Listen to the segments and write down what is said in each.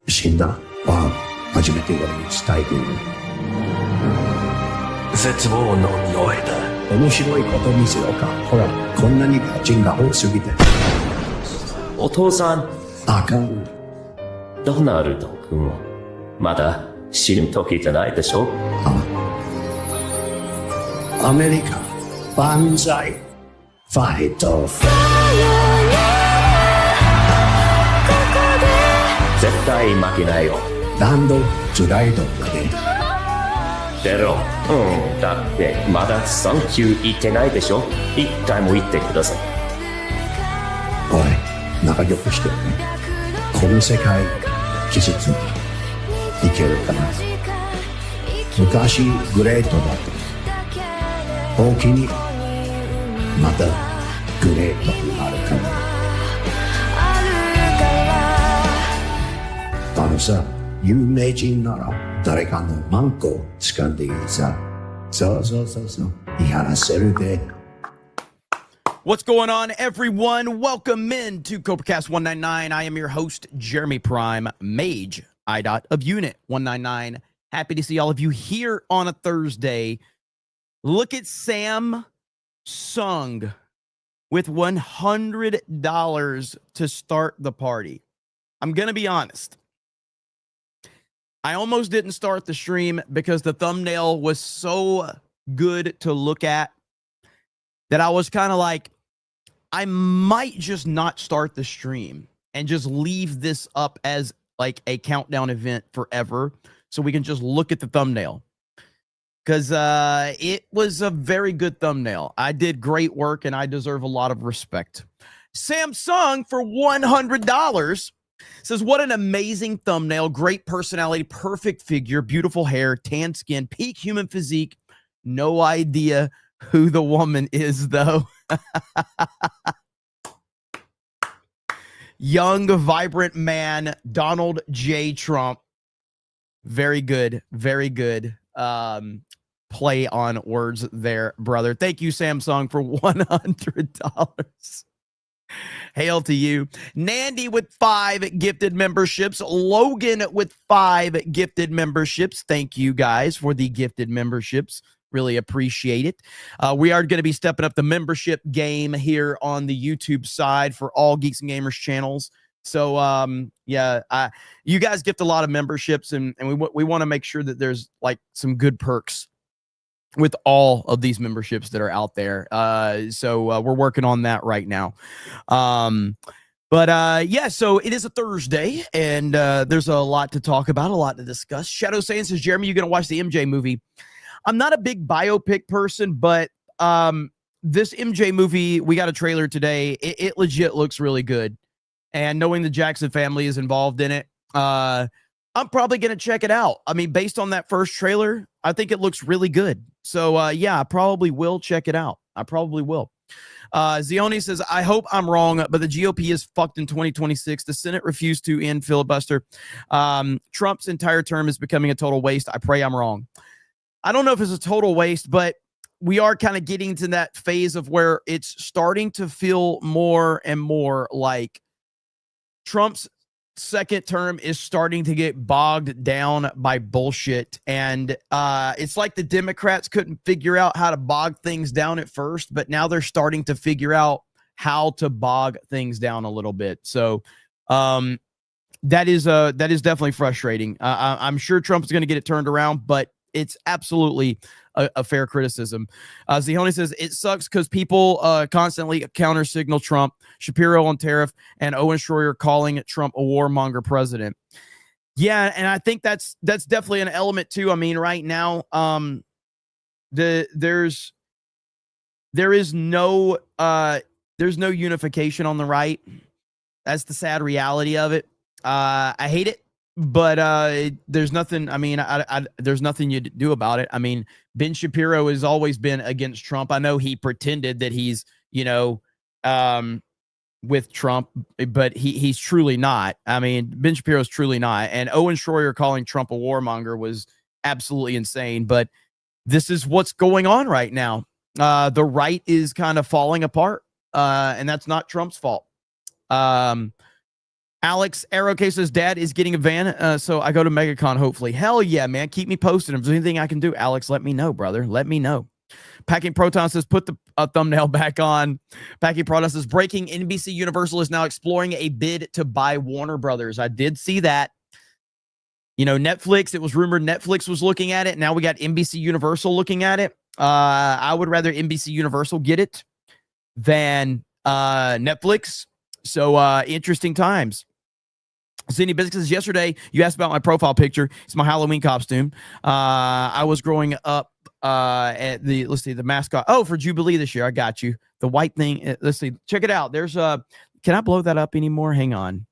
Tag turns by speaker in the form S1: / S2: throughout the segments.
S1: 死んだ初めて俺に伝えている。
S2: 絶望の匂いだ。
S1: 面白いこと見せようか。ほら、こんなにガチンが多すぎて。
S2: お父さん。
S1: あかん。
S2: ドナルド君はまだ死ぬ時じゃないでしょ。
S1: アメリカ万歳ファイト。
S2: 絶対負けないよ。
S1: ランドトゥライドだね。
S2: 出ろ。だってまだサンキュー言ってないでしょ。一回も言ってください。
S1: おい、仲良くしてね。この世界季節にいけるかな。昔グレートだった。大きにまたグレートになるかな。あのさ、有名人なら誰かのマンコ掴んでいいさ。そう。言い話せるで。
S3: What's going on, everyone? Welcome in to CobraCast 199. I am your host, Jeremy Prime, Mage, IDOT of Unit 199. Happy to see all of you here on a Thursday. Look at Sam Sung with $100 to start the party. I'm going to be honest. I almost didn't start the stream because the thumbnail was so good to look at that I was kind of like, I might just not start the stream and just leave this up as like a countdown event forever so we can just look at the thumbnail. Because it was a very good thumbnail. I did great work and I deserve a lot of respect. Samsung for $100 says, what an amazing thumbnail. Great personality, perfect figure, beautiful hair, tan skin, peak human physique. No idea who the woman is, though. Young, vibrant man, Donald J. Trump. Very good. Very good. Play on words there, brother. Thank you, Samsung, for $100. Hail to you. Nandy with 5 gifted memberships. Logan with 5 gifted memberships. Thank you guys for the gifted memberships. Really appreciate it. We are going to be stepping up the membership game here on the YouTube side for all Geeks and Gamers channels. So, you guys gift a lot of memberships, and we want to make sure that there's like some good perks with all of these memberships that are out there. So we're working on that right now. So it is a Thursday, and there's a lot to talk about, a lot to discuss. Shadow Saiyan says, Jeremy, you're going to watch the MJ movie. I'm not a big biopic person, but this MJ movie, we got a trailer today. It legit looks really good. And knowing the Jackson family is involved in it, I'm probably going to check it out. I mean, based on that first trailer, I think it looks really good. So, I probably will check it out. I probably will. Zioni says, I hope I'm wrong, but the GOP is fucked in 2026. The Senate refused to end filibuster. Trump's entire term is becoming a total waste. I pray I'm wrong. I don't know if it's a total waste, but we are kind of getting to that phase of where it's starting to feel more and more like Trump's second term is starting to get bogged down by bullshit. And it's like the Democrats couldn't figure out how to bog things down at first, but now they're starting to figure out how to bog things down a little bit. So that is definitely frustrating. I'm sure Trump's going to get it turned around, but it's absolutely a fair criticism. Zihoni says, it sucks because people constantly counter signal Trump, Shapiro on tariff, and Owen Schroyer calling Trump a warmonger president. Yeah, and I think that's definitely an element too. I mean, right now, there is no unification on the right. That's the sad reality of it. I hate it. But there's nothing. I mean, there's nothing you do about it. I mean, Ben Shapiro has always been against Trump. I know he pretended that he's, with Trump, but he's truly not. I mean, Ben Shapiro's truly not. And Owen Schroyer calling Trump a warmonger was absolutely insane. But this is what's going on right now. The right is kind of falling apart, and that's not Trump's fault. Alex Arrowcase says dad is getting a van, so I go to MegaCon hopefully. Hell yeah, man. Keep me posted. If there's anything I can do, Alex, let me know, brother. Let me know. Packing Proton says put the thumbnail back on. Packing Proton says breaking NBC Universal is now exploring a bid to buy Warner Brothers. I did see that. You know, Netflix, it was rumored Netflix was looking at it. Now we got NBC Universal looking at it. I would rather NBC Universal get it than Netflix. So interesting times. Cindy Biscuit says, yesterday you asked about my profile picture. It's my Halloween costume. I was growing up at the mascot. Oh, for Jubilee this year. I got you. The white thing. Let's see. Check it out. There's can I blow that up anymore? Hang on.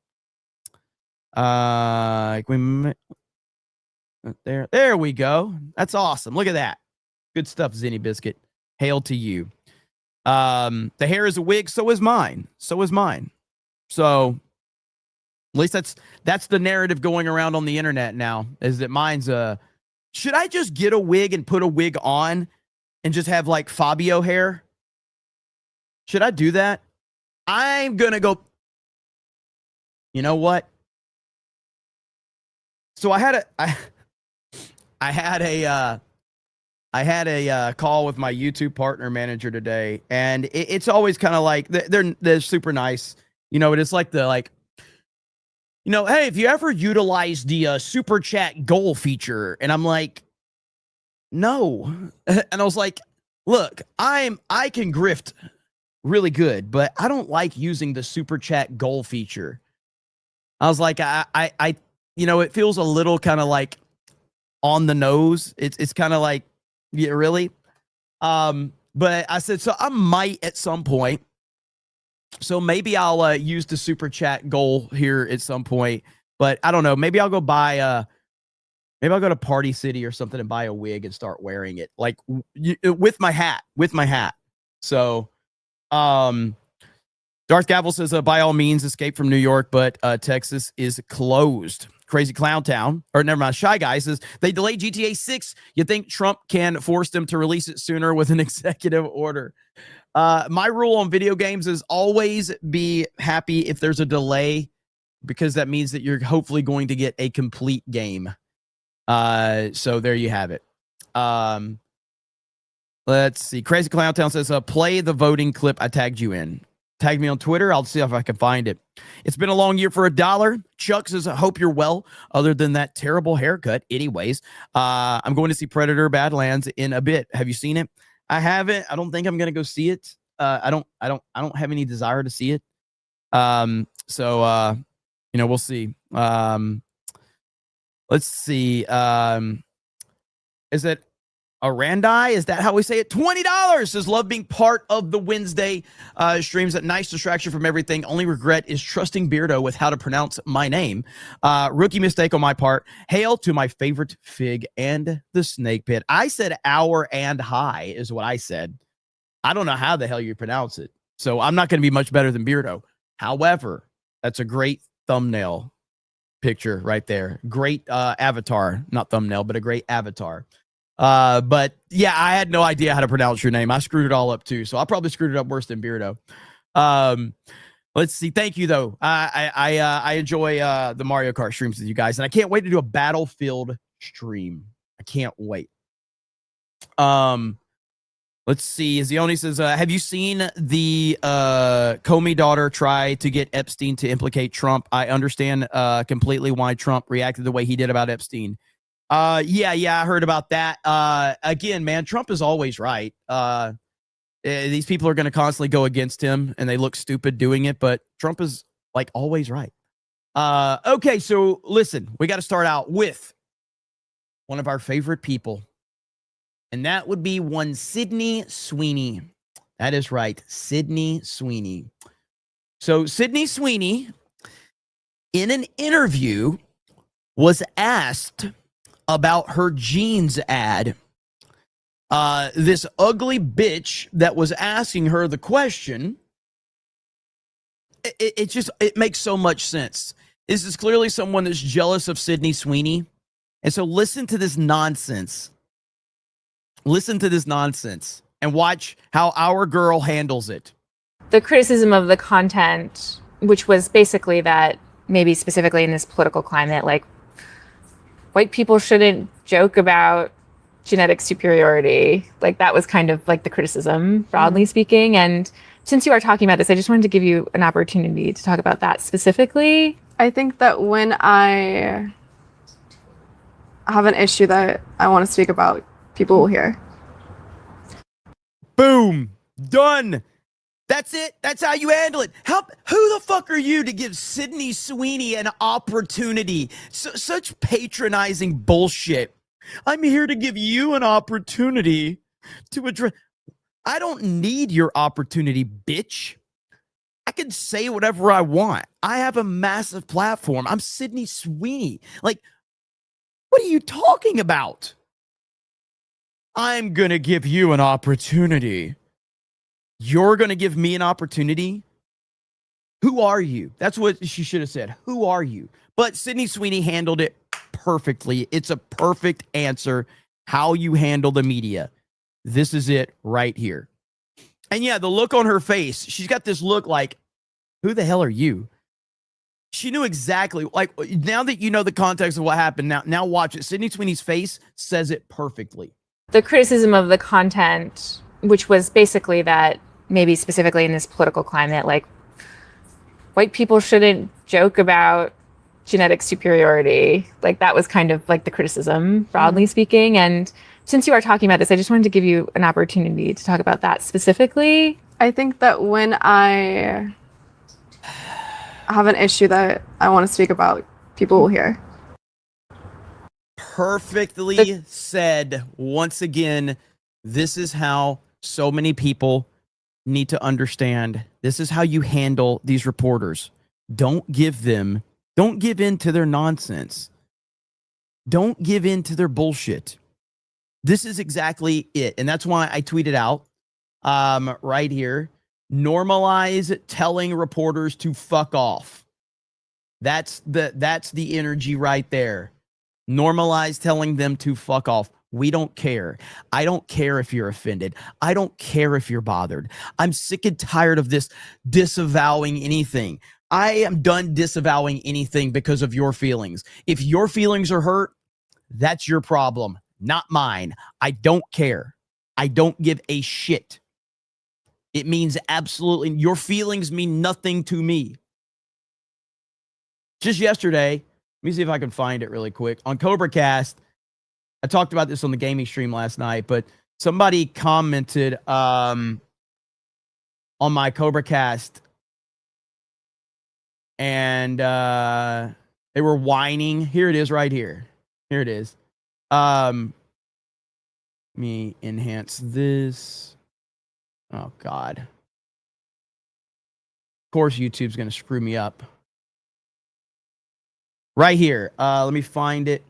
S3: There we go. That's awesome. Look at that. Good stuff, Zinny Biscuit. Hail to you. The hair is a wig. So is mine. So at least that's the narrative going around on the internet now, is that mine's should I just get a wig and put a wig on and just have like Fabio hair? Should I do that? I'm gonna go. You know what? So I had a call with my YouTube partner manager today, and it's always kind of like they're super nice. You know, it's like you know, hey, if you ever utilize the super chat goal feature, and I'm like, no, and I was like, look, I can grift really good, but I don't like using the super chat goal feature. I was like, I you know, it feels a little kind of like on the nose. It's kind of like, yeah, really. But I said, so I might at some point. So maybe I'll use the super chat goal here at some point, but I don't know. Maybe I'll go buy maybe I'll go to Party City or something and buy a wig and start wearing it, like with my hat. So, Darth Gavel says, by all means, escape from New York, but Texas is closed. Crazy Clown Town, or never mind, Shy Guy says, they delayed GTA 6. You think Trump can force them to release it sooner with an executive order? My rule on video games is always be happy if there's a delay, because that means that you're hopefully going to get a complete game. So there you have it. Let's see. Crazy Clown Town says, play the voting clip I tagged you in. Tag me on Twitter. I'll see if I can find it. It's been a long year for $1. Chuck says, I hope you're well, other than that terrible haircut. Anyways, I'm going to see Predator Badlands in a bit. Have you seen it? I haven't. I don't think I'm going to go see it. I don't have any desire to see it. So you know, we'll see. Let's see. Is it Arandai? Is that how we say it? $20 says, love being part of the Wednesday streams. That nice distraction from everything. Only regret is trusting Beardo with how to pronounce my name. Rookie mistake on my part. Hail to my favorite fig and the snake pit. I said hour and high is what I said. I don't know how the hell you pronounce it, so I'm not going to be much better than Beardo. However, that's a great thumbnail picture right there. Great avatar, not thumbnail, but a great avatar. But yeah, I had no idea how to pronounce your name. I screwed it all up too. So I probably screwed it up worse than Beardo. Let's see. Thank you though. I enjoy, the Mario Kart streams with you guys, and I can't wait to do a Battlefield stream. I can't wait. Let's see. Zioni says, have you seen the, Comey daughter try to get Epstein to implicate Trump? I understand, completely why Trump reacted the way he did about Epstein. Yeah, I heard about that. Again, man, Trump is always right. These people are going to constantly go against him, and they look stupid doing it, but Trump is like always right. Okay, so listen, we got to start out with one of our favorite people, and that would be one Sydney Sweeney. That is right, Sydney Sweeney. So Sydney Sweeney, in an interview, was asked about her jeans ad. This ugly bitch that was asking her the question, it makes so much sense. This is clearly someone that's jealous of Sydney Sweeney. And so listen to this nonsense. Listen to this nonsense and watch how our girl handles it.
S4: The criticism of the content, which was basically that maybe specifically in this political climate, like white people shouldn't joke about genetic superiority. Like that was kind of like the criticism, broadly speaking. And since you are talking about this, I just wanted to give you an opportunity to talk about that specifically.
S5: I think that when I have an issue that I want to speak about, people will hear.
S3: Boom. Done. That's it. That's how you handle it. Who the fuck are you to give Sydney Sweeney an opportunity? Such patronizing bullshit. I'm here to give you an opportunity to address. I don't need your opportunity, bitch. I can say whatever I want. I have a massive platform. I'm Sydney Sweeney. Like, what are you talking about? I'm going to give you an opportunity. You're going to give me an opportunity? Who are you? That's what she should have said. Who are you? But Sydney Sweeney handled it perfectly. It's a perfect answer. How you handle the media. This is it right here. And yeah, the look on her face, she's got this look like, who the hell are you? She knew exactly, like, now that you know the context of what happened, now watch it. Sydney Sweeney's face says it perfectly.
S4: The criticism of the content, which was basically that maybe specifically in this political climate, like white people shouldn't joke about genetic superiority. Like that was kind of like the criticism, broadly speaking. And since you are talking about this, I just wanted to give you an opportunity to talk about that specifically.
S5: I think that when I have an issue that I want to speak about, people will hear.
S3: Perfectly said. Once again, this is how so many people need to understand. This is how you handle these reporters. Don't give in to their nonsense. Don't give in to their bullshit. This is exactly it. And that's why I tweeted out right here, normalize telling reporters to fuck off. That's the energy right there. Normalize telling them to fuck off. We don't care. I don't care if you're offended. I don't care if you're bothered. I'm sick and tired of this disavowing anything. I am done disavowing anything because of your feelings. If your feelings are hurt, that's your problem, not mine. I don't care. I don't give a shit. It means absolutely, your feelings mean nothing to me. Just yesterday, let me see if I can find it really quick. On CobraCast, I talked about this on the gaming stream last night, but somebody commented on my CobraCast, and they were whining. Here it is right here. Here it is. Let me enhance this. Oh, God. Of course, YouTube's going to screw me up. Right here. Let me find it.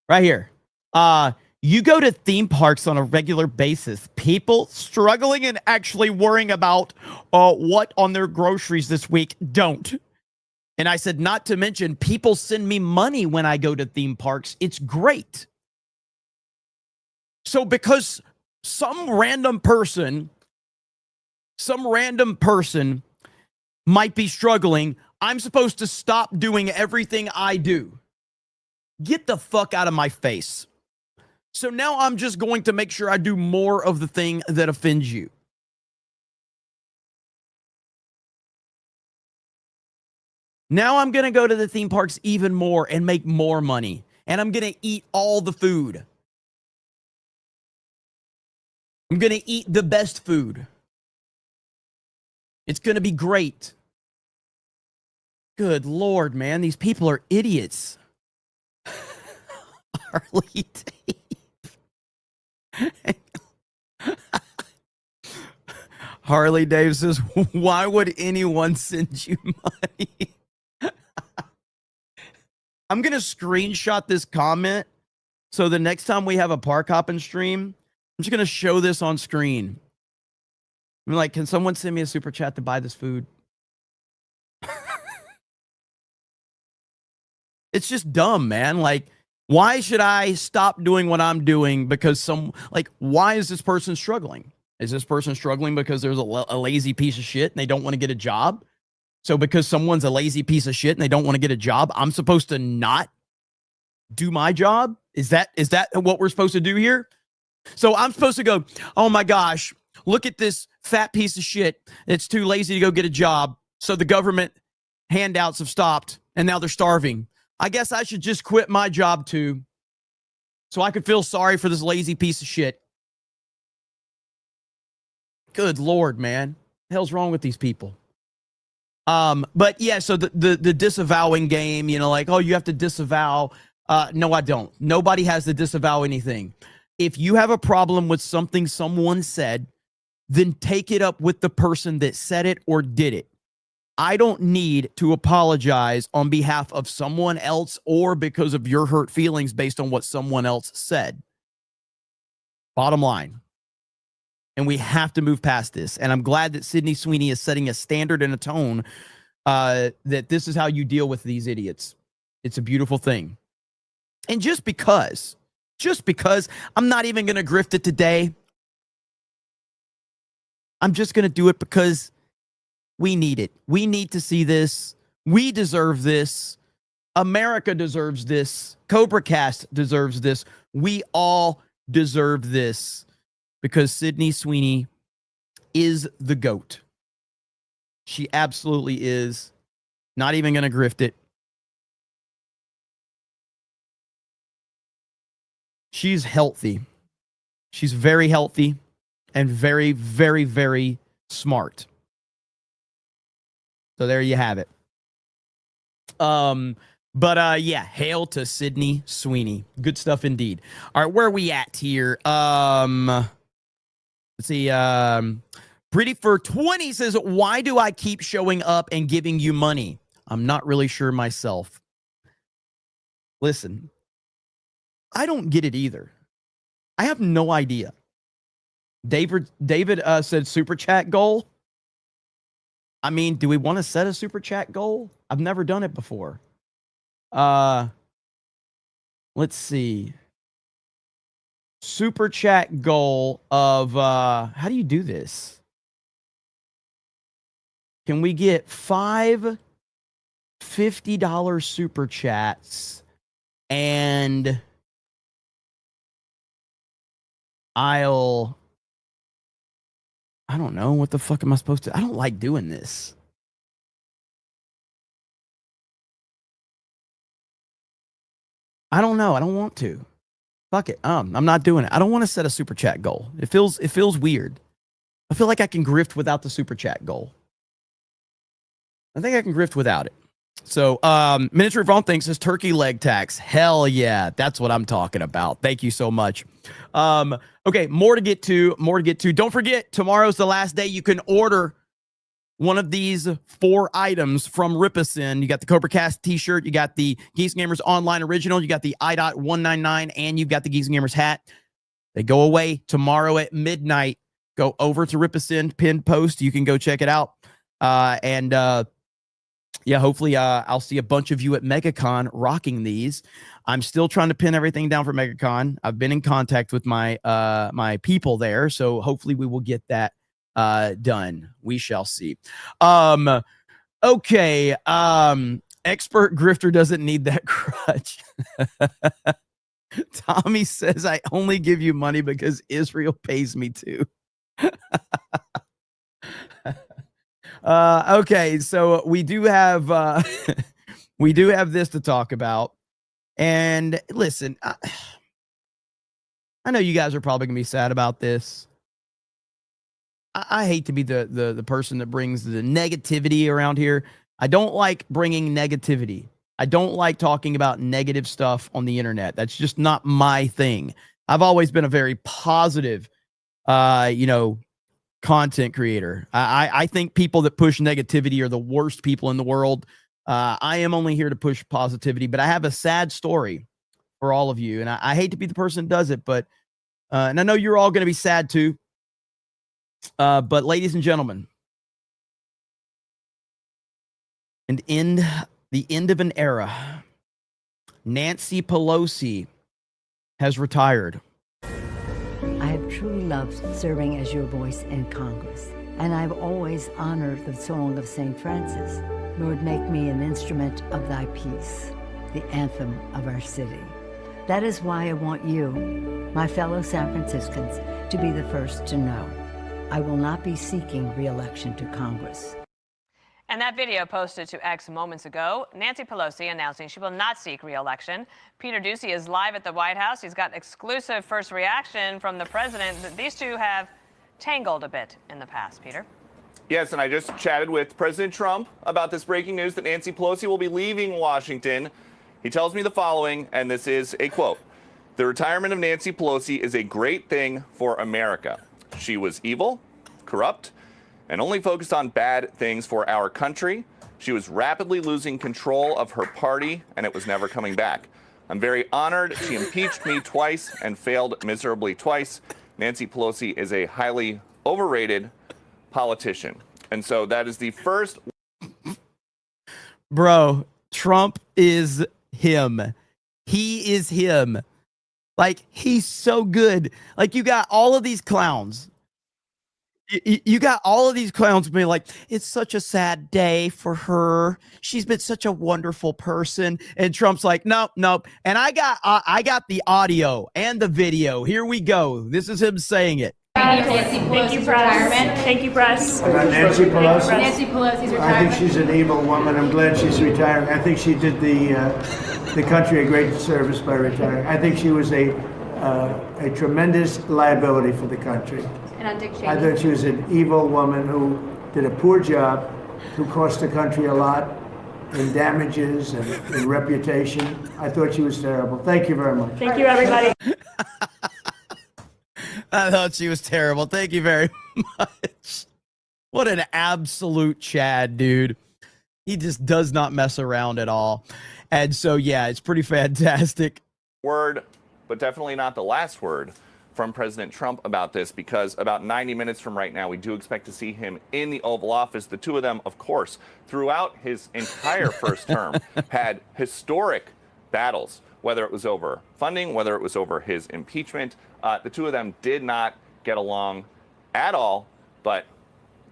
S3: Right here. You go to theme parks on a regular basis. People struggling and actually worrying about what on their groceries this week don't. And I said, not to mention, people send me money when I go to theme parks. It's great. So because some random person might be struggling, I'm supposed to stop doing everything I do. Get the fuck out of my face. So now I'm just going to make sure I do more of the thing that offends you. Now I'm going to go to the theme parks even more and make more money. And I'm going to eat all the food. I'm going to eat the best food. It's going to be great. Good Lord, man. These people are idiots. Harley Dave. Harley Dave says, why would anyone send you money? I'm going to screenshot this comment. So the next time we have a park hopping stream, I'm just going to show this on screen. I'm like, can someone send me a super chat to buy this food? It's just dumb, man. Like, why should I stop doing what I'm doing because why is this person struggling? Is this person struggling because there's a lazy piece of shit and they don't want to get a job? So because someone's a lazy piece of shit and they don't want to get a job, I'm supposed to not do my job? Is that what we're supposed to do here? So I'm supposed to go, oh my gosh, look at this fat piece of shit. It's too lazy to go get a job. So the government handouts have stopped and now they're starving. I guess I should just quit my job too, so I could feel sorry for this lazy piece of shit. Good Lord, man. The hell's wrong with these people? But yeah, so the disavowing game, you know, like, oh, you have to disavow. No, I don't. Nobody has to disavow anything. If you have a problem with something someone said, then take it up with the person that said it or did it. I don't need to apologize on behalf of someone else or because of your hurt feelings based on what someone else said. Bottom line. And we have to move past this. And I'm glad that Sydney Sweeney is setting a standard and a tone that this is how you deal with these idiots. It's a beautiful thing. And just because I'm not even going to grift it today, I'm just going to do it because we need it. We need to see this. We deserve this. America deserves this. CobraCast deserves this. We all deserve this because Sydney Sweeney is the GOAT. She absolutely is. Not even going to grift it. She's healthy. She's very healthy and very, very, very smart. So there you have it. Yeah, hail to Sydney Sweeney. Good stuff indeed. All right, where are we at here? Let's see. Pretty for 20 says, why do I keep showing up and giving you money? I'm not really sure myself. Listen, I don't get it either. I have no idea. David said super chat goal. I mean, do we want to set a super chat goal? I've never done it before. Let's see. Super chat goal of how do you do this? Can we get 5 $50 super chats and I don't know. What the fuck am I supposed to? I don't like doing this. I don't know. I don't want to. Fuck it. I'm not doing it. I don't want to set a super chat goal. It feels weird. I feel like I can grift without the super chat goal. I think I can grift without it. So, Miniature Vaughn thinks says turkey leg tax. Hell yeah. That's what I'm talking about. Thank you so much. Okay, more to get to. Don't forget, tomorrow's the last day you can order one of these 4 items from Ripison. You got the CobraCast t-shirt, you got the Geeks and Gamers Online Original, you got the I.199, and you've got the Geeks and Gamers hat. They go away tomorrow at midnight. Go over to Ripison pinned post. You can go check it out. Yeah, hopefully I'll see a bunch of you at MegaCon rocking these. I'm still trying to pin everything down for MegaCon. I've been in contact with my my people there, so hopefully we will get that done. We shall see. Okay. Expert grifter doesn't need that crutch. Tommy says I only give you money because Israel pays me to. Okay, so we do have this to talk about. And listen, I know you guys are probably gonna be sad about this. I hate to be the person that brings the negativity around here. I don't like bringing negativity. I don't like talking about negative stuff on the internet. That's just not my thing. I've always been a very positive, content creator. I think people that push negativity are the worst people in the world. I am only here to push positivity, but I have a sad story for all of you. And I hate to be the person that does it, but, and I know you're all going to be sad too. But ladies and gentlemen, the end of an era. Nancy Pelosi has retired.
S6: I have truly loved serving as your voice in Congress, and I've always honored the song of St. Francis. Lord, make me an instrument of thy peace, the anthem of our city. That is why I want you, my fellow San Franciscans, to be the first to know. I will not be seeking re-election to Congress.
S7: And that video posted to X moments ago, Nancy Pelosi announcing she will not seek re-election. Peter Ducey is live at the White House. He's got exclusive first reaction from the president. These two have tangled a bit in the past, Peter.
S8: Yes, and I just chatted with President Trump about this breaking news that Nancy Pelosi will be leaving Washington. He tells me the following, and this is a quote. The retirement of Nancy Pelosi is a great thing for America. She was evil, corrupt, and only focused on bad things for our country. She was rapidly losing control of her party, and it was never coming back. I'm very honored. She impeached me twice and failed miserably twice. Nancy Pelosi is a highly overrated politician. And so that is the first.
S3: Bro, Trump is him. He is him. Like, he's so good. Like, you got all of these clowns. You got all of these clowns being like, it's such a sad day for her. She's been such a wonderful person. And Trump's like, nope. And I got the audio and the video. Here we go. This is him saying it.
S9: Thank you, press. Thank you, press.
S10: Nancy Pelosi.
S9: Nancy Pelosi's retirement.
S10: I think she's an evil woman. I'm glad she's retiring. I think she did the country a great service by retiring. I think she was a tremendous liability for the country.
S9: And on Dick Cheney.
S10: I thought she was an evil woman who did a poor job, who cost the country a lot in damages and in reputation. I thought she was terrible. Thank you very much.
S9: Thank you, everybody.
S3: I thought she was terrible. Thank you very much. What an absolute Chad, dude. He just does not mess around at all. And so, yeah, it's pretty fantastic.
S8: Word, but definitely not the last word from President Trump about this, because about 90 minutes from right now, we do expect to see him in the Oval Office. The two of them, of course, throughout his entire first term, had historic battles, whether it was over funding, whether it was over his impeachment. The two of them did not get along at all, but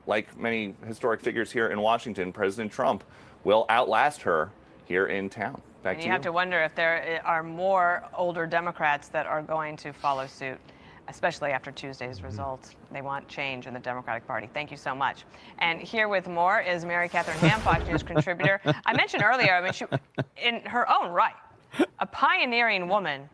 S8: like many historic figures here in Washington, President Trump will outlast her here in town. Back
S7: And
S8: to
S7: you have to wonder if there are more older Democrats that are going to follow suit, especially after Tuesday's results. They want change in the Democratic Party. Thank you so much. And here with more is Mary Catherine Ham, Fox News contributor. I mentioned earlier, she, in her own right, a pioneering woman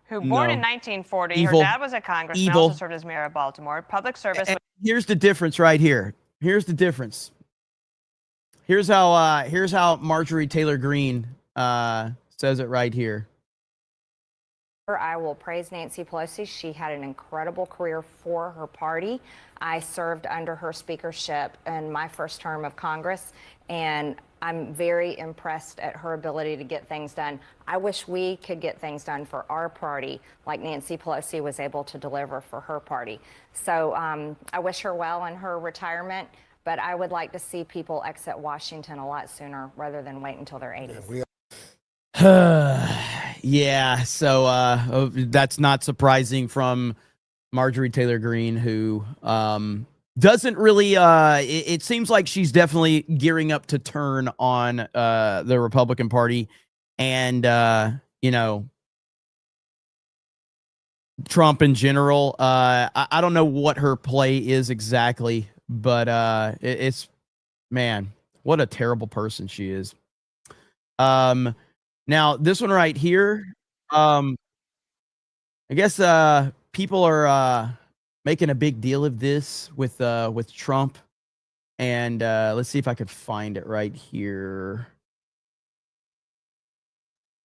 S7: who, born in 1940,
S3: Evil.
S7: her dad was a congressman,
S3: Evil.
S7: also served as mayor of Baltimore, public service.
S3: And here's the difference right here. Here's the difference. Here's how Marjorie Taylor Greene says it right here.
S11: I will praise Nancy Pelosi. She had an incredible career for her party. I served under her speakership in my first term of Congress, and I'm very impressed at her ability to get things done. I wish we could get things done for our party like Nancy Pelosi was able to deliver for her party. So I wish her well in her retirement, but I would like to see people exit Washington a lot sooner rather than wait until their 80s.
S3: Yeah, so that's not surprising from Marjorie Taylor Greene, who doesn't really it seems like she's definitely gearing up to turn on the Republican Party and Trump in general. I don't know what her play is exactly, but it's, man, what a terrible person she is. Now, this one right here, I guess people are making a big deal of this with Trump, and let's see if I could find it right here.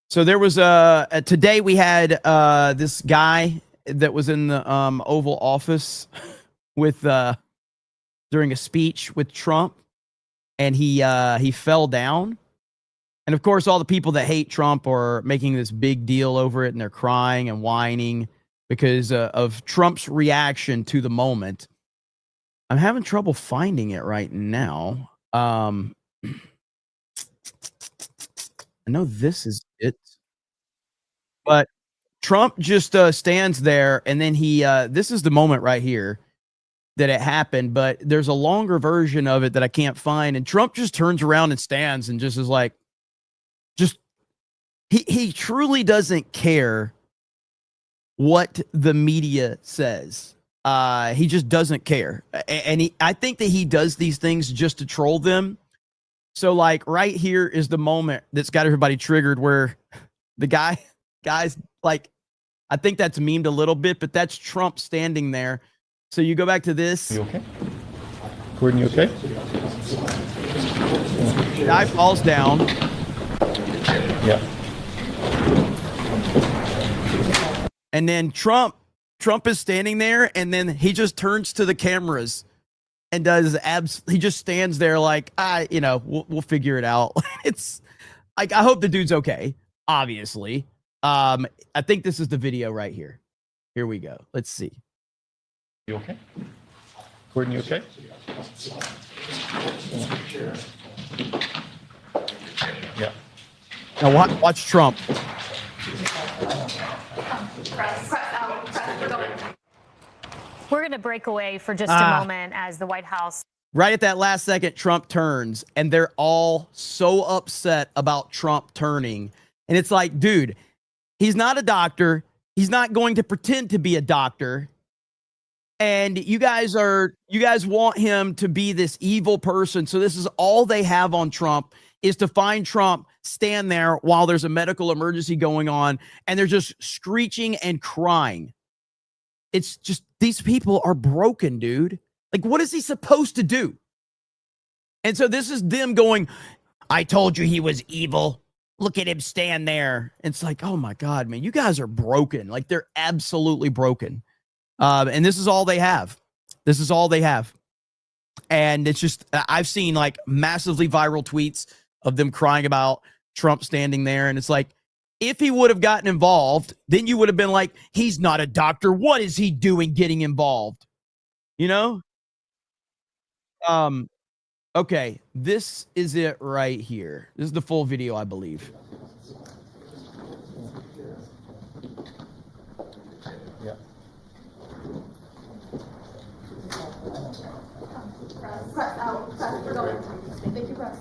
S3: So there was today we had this guy that was in the Oval Office with during a speech with Trump, and he fell down. And of course, all the people that hate Trump are making this big deal over it, and they're crying and whining because of Trump's reaction to the moment. I'm having trouble finding it right now. I know this is it, but Trump just stands there, and then he this is the moment right here. that it happened, but there's a longer version of it that I can't find. And Trump just turns around and stands and just is like, he truly doesn't care what the media says. He just doesn't care. And I think that he does these things just to troll them. So like right here is the moment that's got everybody triggered where the guy's like, I think that's memed a little bit, but that's Trump standing there. So you go back to this.
S12: You okay? Gordon, you okay?
S3: Guy falls down.
S12: Yeah.
S3: And then Trump is standing there, and then he just turns to the cameras and does he just stands there like, we'll figure it out. It's like, I hope the dude's okay, obviously. I think this is the video right here. Here we go. Let's see.
S12: You okay? Gordon, you okay? Yeah.
S3: Now watch Trump.
S9: We're going to break away for just a moment as the White House.
S3: Right at that last second, Trump turns, and they're all so upset about Trump turning. And it's like, dude, he's not a doctor. He's not going to pretend to be a doctor. And you guys want him to be this evil person. So this is all they have on Trump, is to find Trump, stand there while there's a medical emergency going on, and they're just screeching and crying. It's just, these people are broken, dude. Like, what is he supposed to do? And so this is them going, I told you he was evil. Look at him stand there. It's like, oh my God, man, you guys are broken. Like, they're absolutely broken. And this is all they have. This is all they have. And it's just, I've seen like massively viral tweets of them crying about Trump standing there. And it's like, if he would have gotten involved, then you would have been like, he's not a doctor. What is he doing getting involved? You know? Okay, this is it right here. This is the full video, I believe.
S12: Yeah.
S5: Thank you, press.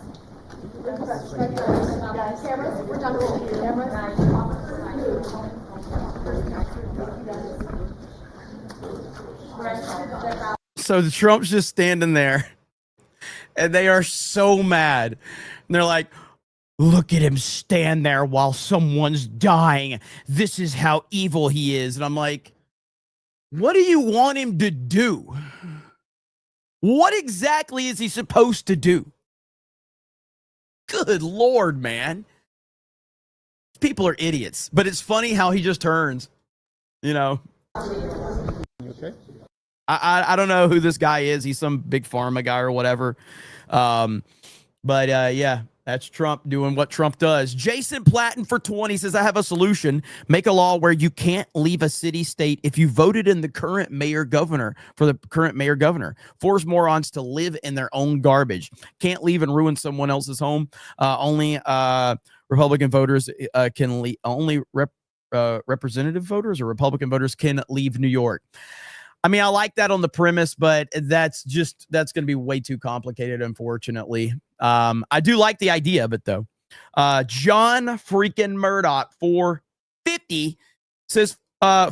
S5: Cameras, we're done rolling.
S3: So the Trump's just standing there, and they are so mad. And they're like, look at him stand there while someone's dying. This is how evil he is. And I'm like, what do you want him to do? What exactly is he supposed to do? Good Lord, man. People are idiots. But it's funny how he just turns, you know.
S12: You okay?
S3: I don't know who this guy is. He's some big pharma guy or whatever. But yeah, that's Trump doing what Trump does. Jason Platten for 20 says, I have a solution. Make a law where you can't leave a city state if you voted in the current mayor-governor for the current mayor-governor. Force morons to live in their own garbage. Can't leave and ruin someone else's home. Only Republican voters can leave. Only representative voters or Republican voters can leave New York. I mean, I like that on the premise, but that's going to be way too complicated, unfortunately. I do like the idea of it, though. John freaking Murdoch for 50 says,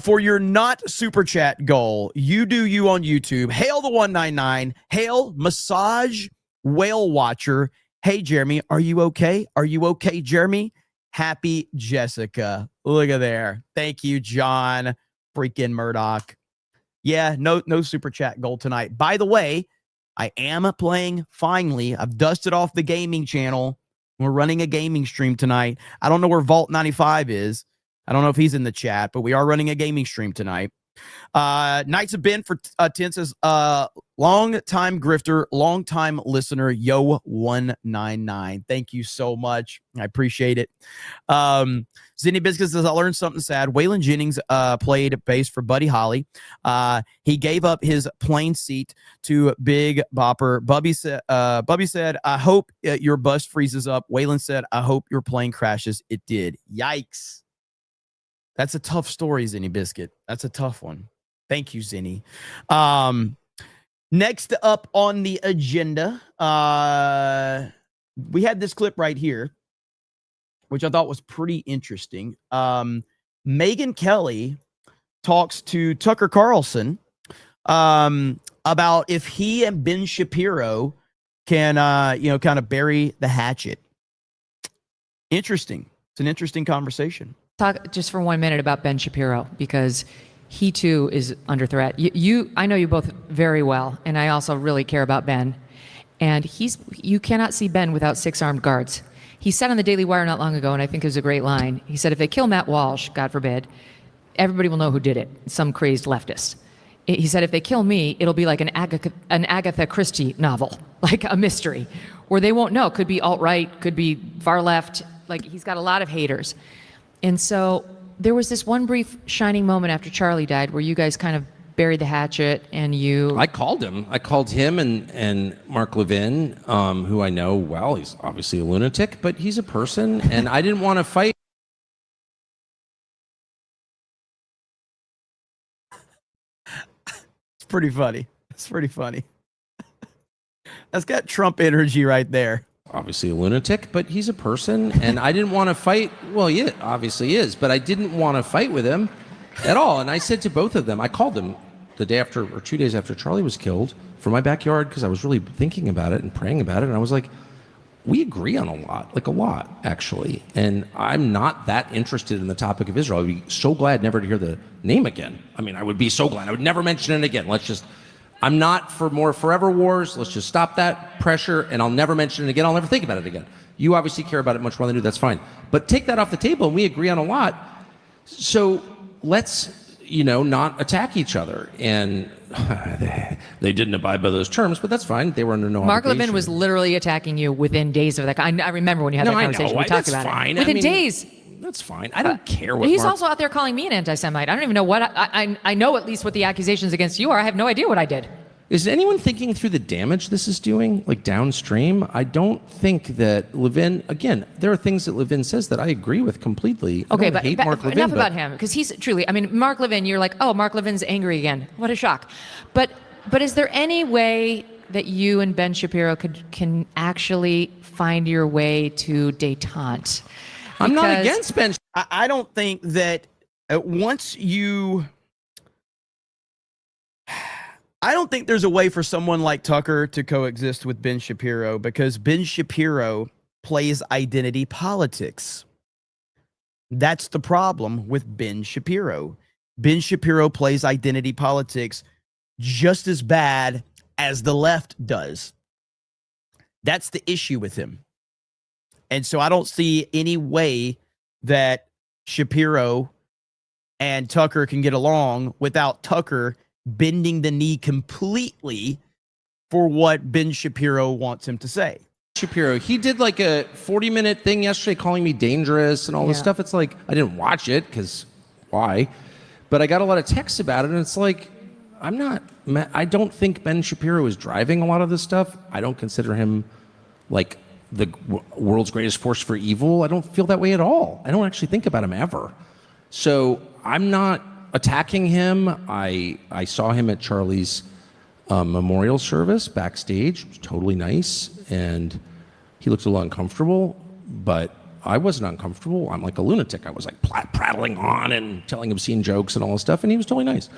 S3: for your not super chat goal, you do you on YouTube. Hail the 199. Hail Massage Whale Watcher. Hey, Jeremy, are you okay? Are you okay, Jeremy? Happy Jessica. Look at there. Thank you, John freaking Murdoch. Yeah, no super chat goal tonight. By the way, I am playing finally. I've dusted off the gaming channel. We're running a gaming stream tonight. I don't know where Vault 95 is. I don't know if he's in the chat, but we are running a gaming stream tonight. Knights of Ben for 10 says, long time grifter, long time listener, yo 199. Thank you so much. I appreciate it. Zinni Biscuit says, I learned something sad. Waylon Jennings played bass for Buddy Holly. He gave up his plane seat to Big Bopper. Bubby said, I hope your bus freezes up. Waylon said, I hope your plane crashes. It did. Yikes. That's a tough story, Zinni Biscuit. That's a tough one. Thank you, Zinni. Next up on the agenda, we had this clip right here, which I thought was pretty interesting. Megyn Kelly talks to Tucker Carlson about if he and Ben Shapiro can, kind of bury the hatchet. Interesting. It's an interesting conversation.
S13: Talk just for 1 minute about Ben Shapiro, because he too is under threat. I know you both very well, and I also really care about Ben. And you cannot see Ben without 6 armed guards. He said on the Daily Wire not long ago, and I think it was a great line. He said, if they kill Matt Walsh, God forbid, everybody will know who did it. Some crazy leftist. He said, if they kill me, it'll be like an Agatha Christie novel, like a mystery, where they won't know. Could be alt-right, could be far left. Like, he's got a lot of haters. And so there was this one brief shining moment after Charlie died where you guys kind of buried the hatchet and you...
S14: I called him. I called him and Mark Levin, who I know well. He's obviously a lunatic, but he's a person, and I didn't want to fight.
S3: It's pretty funny. It's pretty funny. That's got Trump energy right there.
S14: Obviously a lunatic, but he's a person, and I didn't want to fight. Well, yeah, obviously is, but I didn't want to fight with him at all. And I said to both of them, I called them the day after or 2 days after Charlie was killed from my backyard because I was really thinking about it and praying about it. And I was like, we agree on a lot, actually. And I'm not that interested in the topic of Israel. I'd be so glad never to hear the name again. I mean, I would be so glad. I would never mention it again. I'm not for more forever wars. Let's just stop that pressure, and I'll never mention it again. I'll never think about it again. You obviously care about it much more than I do. That's fine. But take that off the table, and we agree on a lot. So let's, not attack each other. And they didn't abide by those terms, but that's fine. They were under no
S13: Mark
S14: obligation.
S13: Levin was literally attacking you within days of that. I remember when you had that conversation. We talked about
S14: fine.
S13: it. Within days.
S14: That's fine. I don't care what
S13: He's
S14: Mark...
S13: also out there calling me an anti-Semite. I don't even know what I know at least what the accusations against you are. I have no idea what I did.
S14: Is anyone thinking through the damage this is doing, like downstream? I don't think that Levin, again, there are things that Levin says that I agree with completely.
S13: Okay,
S14: I
S13: but
S14: hate Mark Levin,
S13: enough about him, because he's truly, Mark Levin, you're like, oh, Mark Levin's angry again. What a shock. But is there any way that you and Ben Shapiro can actually find your way to détente?
S3: I'm not against Ben. I don't think that once you... I don't think there's a way for someone like Tucker to coexist with Ben Shapiro, because Ben Shapiro plays identity politics. That's the problem with Ben Shapiro. Ben Shapiro plays identity politics just as bad as the left does. That's the issue with him. And so I don't see any way that Shapiro and Tucker can get along without Tucker bending the knee completely for what Ben Shapiro wants him to say.
S14: Shapiro, he did like a 40-minute thing yesterday calling me dangerous and all this stuff. It's like, I didn't watch it because why? But I got a lot of texts about it, and it's like, I don't think Ben Shapiro is driving a lot of this stuff. I don't consider him like the world's greatest force for evil. I don't feel that way at all. I don't actually think about him ever. So I'm not attacking him. I saw him at Charlie's memorial service backstage. It was totally nice, and he looked a little uncomfortable, but I wasn't uncomfortable. I'm like a lunatic. I was like prattling on and telling obscene jokes and all this stuff, and he was totally nice.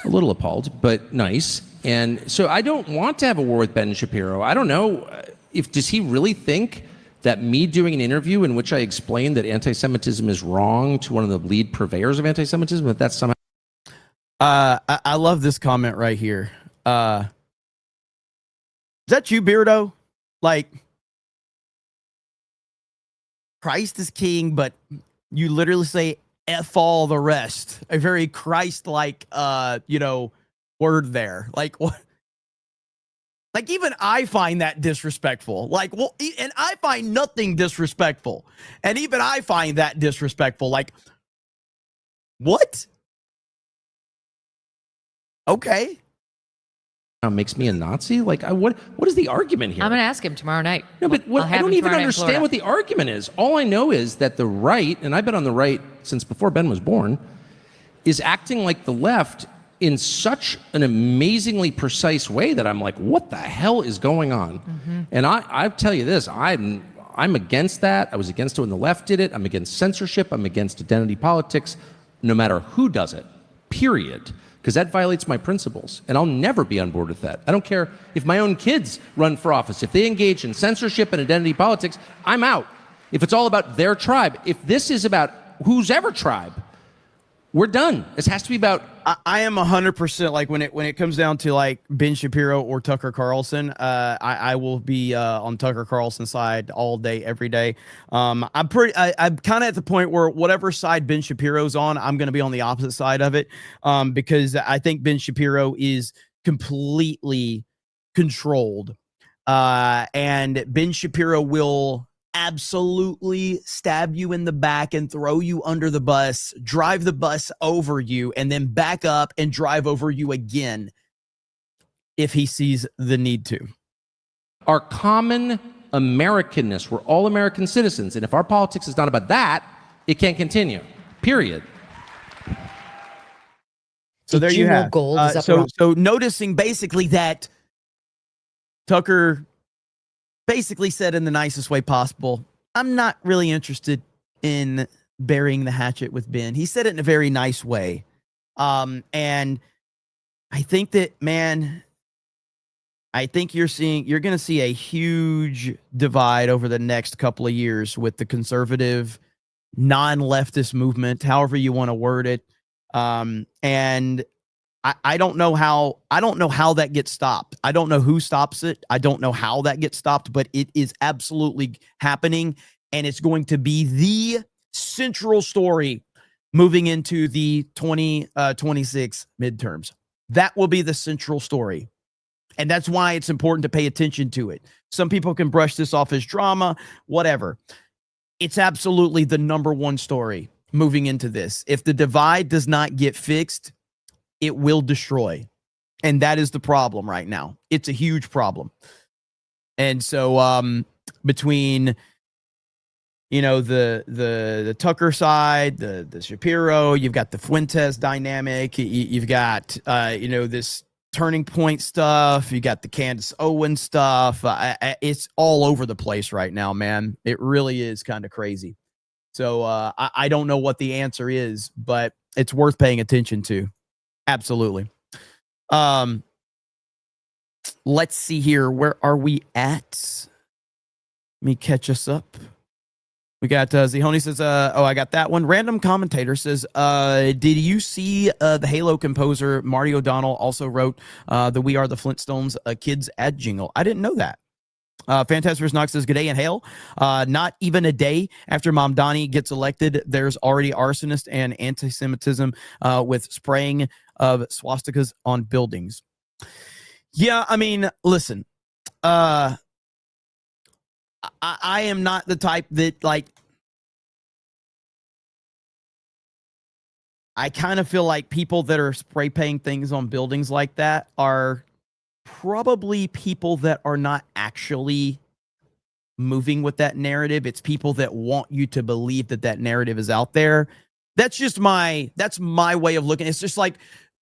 S14: A little appalled, but nice. And so I don't want to have a war with Ben Shapiro. I don't know does he really think that me doing an interview in which I explained that anti-Semitism is wrong to one of the lead purveyors of anti-Semitism, that that's somehow...
S3: I love this comment right here. Is that you, Beardo? Like, Christ is king, but you literally say F all the rest. A very Christ-like, word there. Like, what? Like, even I find that disrespectful. Like, well, and I find nothing disrespectful. And even I find that disrespectful. Like, what? Okay.
S14: Makes me a Nazi? Like, what is the argument here?
S13: I'm going to ask him tomorrow night.
S14: No, but I don't even understand what the argument is. All I know is that the right, and I've been on the right since before Ben was born, is acting like the left in such an amazingly precise way that I'm like, what the hell is going on? And I tell you this, I'm against that. I was against it when the left did it. I'm against censorship. I'm against identity politics, no matter who does it, period. Because that violates my principles, and I'll never be on board with that. I don't care if my own kids run for office. If they engage in censorship and identity politics, I'm out. If it's all about their tribe, if this is about whose ever tribe, we're done. This has to be about.
S3: I am 100% like when it comes down to like Ben Shapiro or Tucker Carlson. I will be on Tucker Carlson's side all day, every day. I'm kind of at the point where whatever side Ben Shapiro's on, I'm going to be on the opposite side of it, because I think Ben Shapiro is completely controlled, and Ben Shapiro will absolutely stab you in the back and throw you under the bus, drive the bus over you, and then back up and drive over you again if he sees the need to.
S14: Our common Americanness, we're all American citizens, and if our politics is not about that, it can't continue, period.
S3: So there you have. So noticing basically that Tucker basically said in the nicest way possible, I'm not really interested in burying the hatchet with Ben. He said it in a very nice way. And I think that, man, I think you're going to see a huge divide over the next couple of years with the conservative, non-leftist movement, however you want to word it. And I don't know how that gets stopped. I don't know who stops it. I don't know how that gets stopped, but it is absolutely happening, and it's going to be the central story moving into the 2026 midterms. That will be the central story, and that's why it's important to pay attention to it. Some people can brush this off as drama, whatever. It's absolutely the number one story moving into this. If the divide does not get fixed, it will destroy. And that is the problem right now. It's a huge problem. And so between, you know, the Tucker side, the Shapiro, you've got the Fuentes dynamic, you've got, you know, this Turning Point stuff, you got the Candace Owens stuff. It's all over the place right now, man. It really is kind of crazy. So I don't know what the answer is, but it's worth paying attention to. Absolutely. Let's see here. Where are we at? Let me catch us up. We got Zihoni says, I got that one. Random commentator says, did you see the Halo composer Marty O'Donnell also wrote the We Are the Flintstones kids ad jingle? I didn't know that. Fantastic Knox says, good day and hail. Not even a day after Mamdani gets elected, there's already arsonist and anti-Semitism with spraying of swastikas on buildings. Yeah, I mean, listen, I am not the type that, like, I kind of feel like people that are spray painting things on buildings like that are probably people that are not actually moving with that narrative. It's people that want you to believe that that narrative is out there. That's my way of looking. It's just like,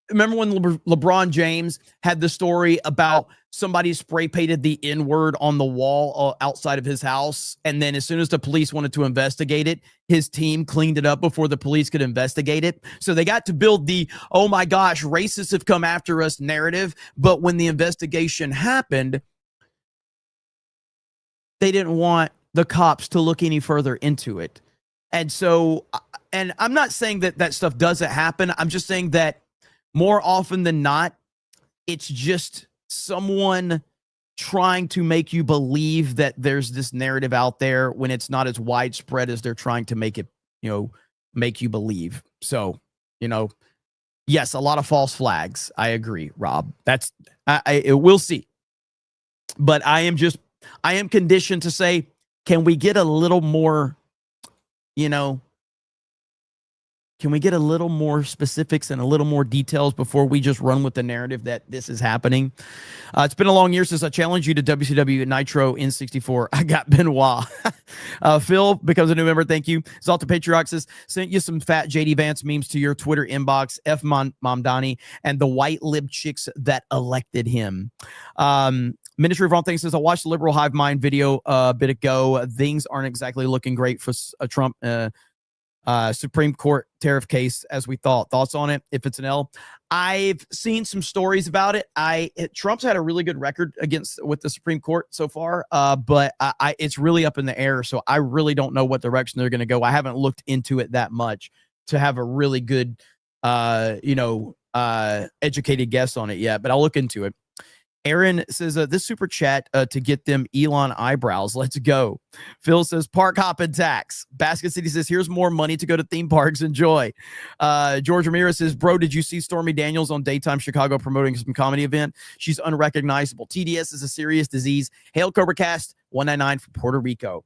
S3: remember when LeBron James had the story about somebody spray painted the N-word on the wall outside of his house, and then as soon as the police wanted to investigate it, his team cleaned it up before the police could investigate it. So they got to build the, oh my gosh, racists have come after us narrative, but when the investigation happened, they didn't want the cops to look any further into it. And so, and I'm not saying that that stuff doesn't happen. I'm just saying that more often than not, it's just someone trying to make you believe that there's this narrative out there when it's not as widespread as they're trying to make it, you know, make you believe. So, you know, yes, a lot of false flags. I agree, Rob. We'll see. But I am conditioned to say, can we get a little more, you know, Can we get a little more specifics and a little more details before we just run with the narrative that this is happening? It's been a long year since I challenged you to WCW Nitro N64. I got Benoit. Phil becomes a new member. Thank you. Zalta Patriox says, sent you some fat JD Vance memes to your Twitter inbox. F. Mamdani and the white lib chicks that elected him. Ministry of Wrong Things says, I watched the Liberal Hive Mind video a bit ago. Things aren't exactly looking great for Trump. Supreme Court tariff case as we thought. Thoughts on it? If it's an L, I've seen some stories about it. Trump's had a really good record with the Supreme Court so far, but it's really up in the air. So I really don't know what direction they're going to go. I haven't looked into it that much to have a really good, educated guess on it yet. But I'll look into it. Aaron says, this super chat to get them Elon eyebrows. Let's go. Phil says, park hopping tax. Basket City says, here's more money to go to theme parks. Enjoy. George Ramirez says, bro, did you see Stormy Daniels on Daytime Chicago promoting some comedy event? She's unrecognizable. TDS is a serious disease. Hail CobraCast 199 from Puerto Rico.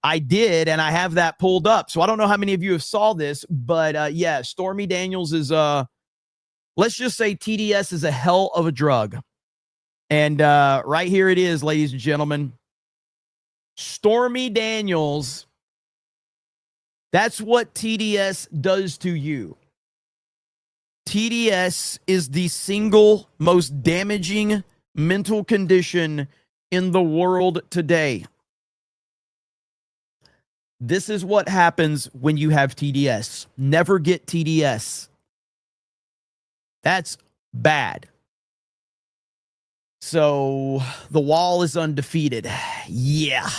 S3: I did, and I have that pulled up. So I don't know how many of you have saw this, but yeah, Stormy Daniels is, let's just say TDS is a hell of a drug. And right here it is, ladies and gentlemen. Stormy Daniels. That's what TDS does to you. TDS is the single most damaging mental condition in the world today. This is what happens when you have TDS. Never get TDS. That's bad. So the wall is undefeated. Yeah.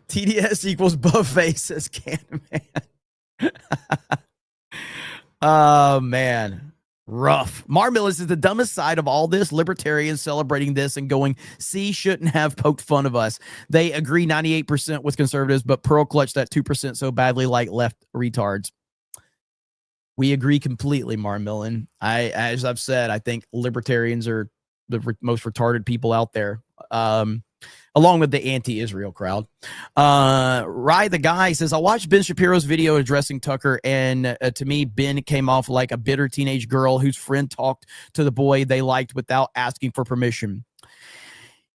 S3: TDS equals buffet, says Candyman. Oh, man. Rough. Marmillis is the dumbest side of all this. Libertarians celebrating this and going, see, shouldn't have poked fun of us. They agree 98% with conservatives, but pearl clutch that 2% so badly like left retards. We agree completely, Marmillin. As I've said, I think libertarians are the most retarded people out there, along with the anti-Israel crowd. Rye the guy says, I watched Ben Shapiro's video addressing Tucker, and to me, Ben came off like a bitter teenage girl whose friend talked to the boy they liked without asking for permission.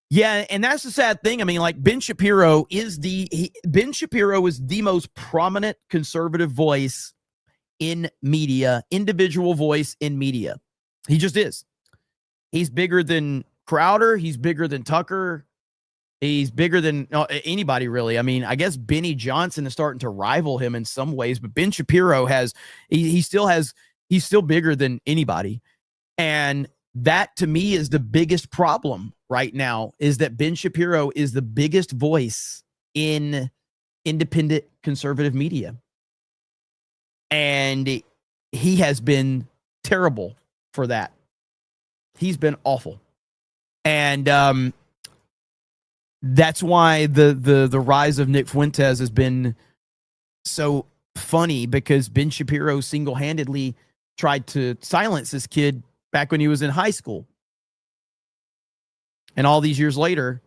S3: Yeah, and that's the sad thing. I mean, like Ben Shapiro is the most prominent conservative voice in media, individual voice in media. He just is. He's bigger than Crowder. He's bigger than Tucker. He's bigger than anybody, really. I mean, I guess Benny Johnson is starting to rival him in some ways, but Ben Shapiro he's still bigger than anybody. And that to me is the biggest problem right now, is that Ben Shapiro is the biggest voice in independent conservative media. And he has been terrible for that. He's been awful. And that's why the rise of Nick Fuentes has been so funny, because Ben Shapiro single-handedly tried to silence this kid back when he was in high school. And all these years later,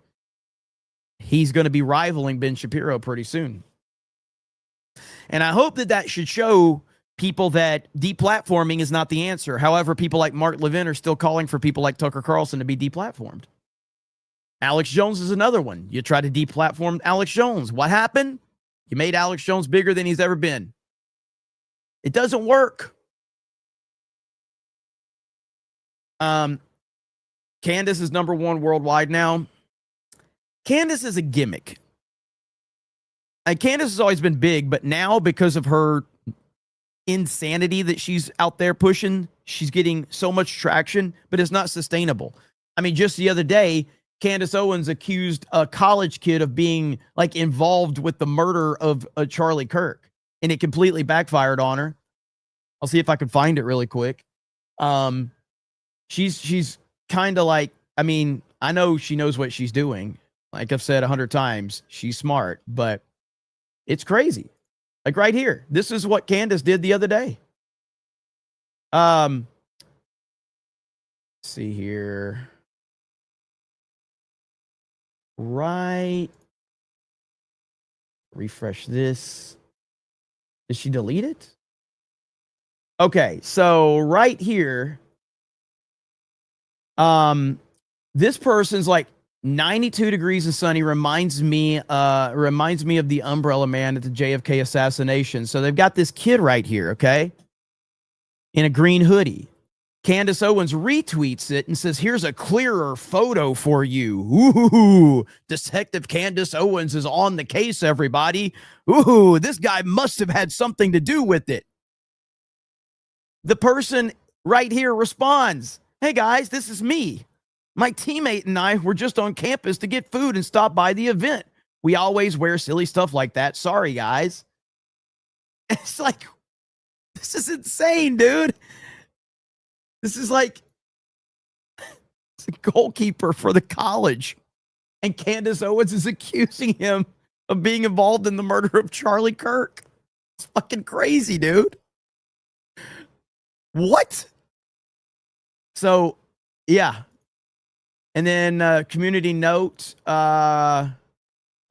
S3: he's going to be rivaling Ben Shapiro pretty soon. And I hope that should show people that deplatforming is not the answer. However, people like Mark Levin are still calling for people like Tucker Carlson to be deplatformed. Alex Jones is another one. You try to deplatform Alex Jones. What happened? You made Alex Jones bigger than he's ever been. It doesn't work. Candace is number one worldwide now. Candace is a gimmick. And Candace has always been big, but now because of her insanity that she's out there pushing, she's getting so much traction, but it's not sustainable. I mean, just the other day, Candace Owens accused a college kid of being like involved with the murder of Charlie Kirk, and it completely backfired on her. I'll see if I can find it really quick. She's kind of like, I mean, I know she knows what she's doing. Like I've said 100 times, she's smart, but it's crazy. Like right here, this is what Candace did the other day. Let's see here. Right. Refresh this. Did she delete it? Okay, so right here, this person's like 92 degrees and sunny, reminds me of the umbrella man at the JFK assassination. So they've got this kid right here, okay, in a green hoodie. Candace Owens retweets it and says, here's a clearer photo for you. Ooh, Detective Candace Owens is on the case, everybody. Ooh, this guy must have had something to do with it. The person right here responds, hey guys, this is me. My teammate and I were just on campus to get food and stop by the event. We always wear silly stuff like that. Sorry, guys. It's like, this is insane, dude. This is like, it's a goalkeeper for the college. And Candace Owens is accusing him of being involved in the murder of Charlie Kirk. It's fucking crazy, dude. What? So, yeah. And then community note. Where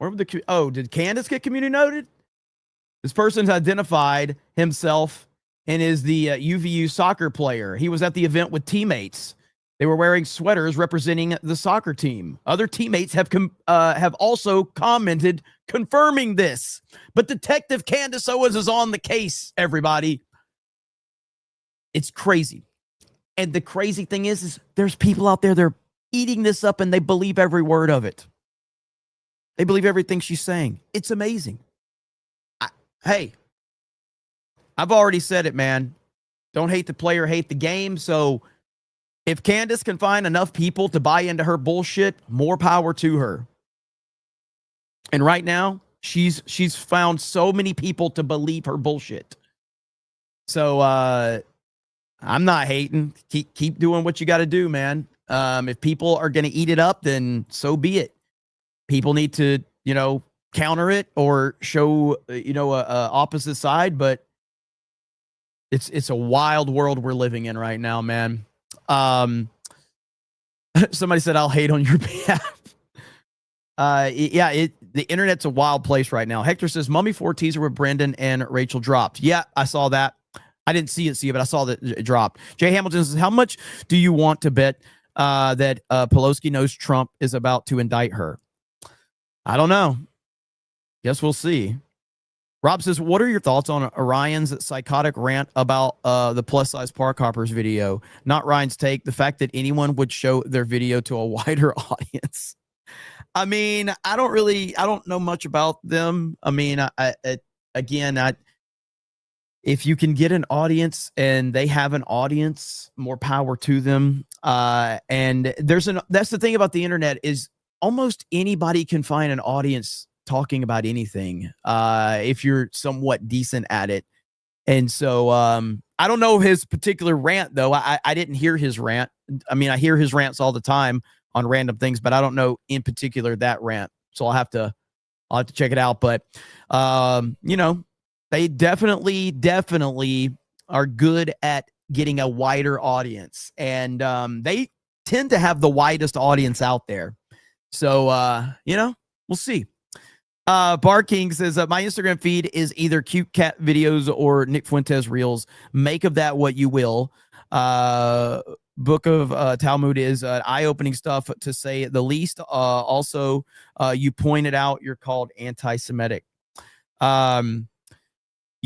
S3: would did Candace get community noted? This person's identified himself and is the UVU soccer player. He was at the event with teammates. They were wearing sweaters representing the soccer team. Other teammates have also commented confirming this. But Detective Candace Owens is on the case, everybody. It's crazy. And the crazy thing is there's people out there, they're eating this up and they believe every word of it. They believe everything she's saying. It's amazing. Hey, I've already said it, man. Don't hate the player, hate the game. So if Candace can find enough people to buy into her bullshit, more power to her. And right now, she's found so many people to believe her bullshit. So I'm not hating. Keep doing what you got to do, man. If people are going to eat it up, then so be it. People need to, counter it or show, a opposite side. But it's a wild world we're living in right now, man. Somebody said I'll hate on your behalf. The internet's a wild place right now. Hector says Mummy 4 teaser with Brendan and Rachel dropped. Yeah, I saw that. I didn't see it, but I saw that it dropped. Jay Hamilton says, how much do you want to bet that Pelosi knows Trump is about to indict her? I don't know. Guess we'll see. Rob says, what are your thoughts on Orion's psychotic rant about the plus-size park hoppers video? Not Ryan's take, the fact that anyone would show their video to a wider audience. I mean, I don't know much about them. I mean, if you can get an audience and they have an audience, more power to them. And that's the thing about the internet is almost anybody can find an audience talking about anything if you're somewhat decent at it. And so I don't know his particular rant, though. I didn't hear his rant. I mean, I hear his rants all the time on random things, but I don't know in particular that rant. So I'll have to check it out. But, they definitely are good at getting a wider audience. And they tend to have the widest audience out there. So, we'll see. Bar King says, my Instagram feed is either cute cat videos or Nick Fuentes reels. Make of that what you will. Book of Talmud is eye-opening stuff, to say the least. Also, you pointed out you're called anti-Semitic.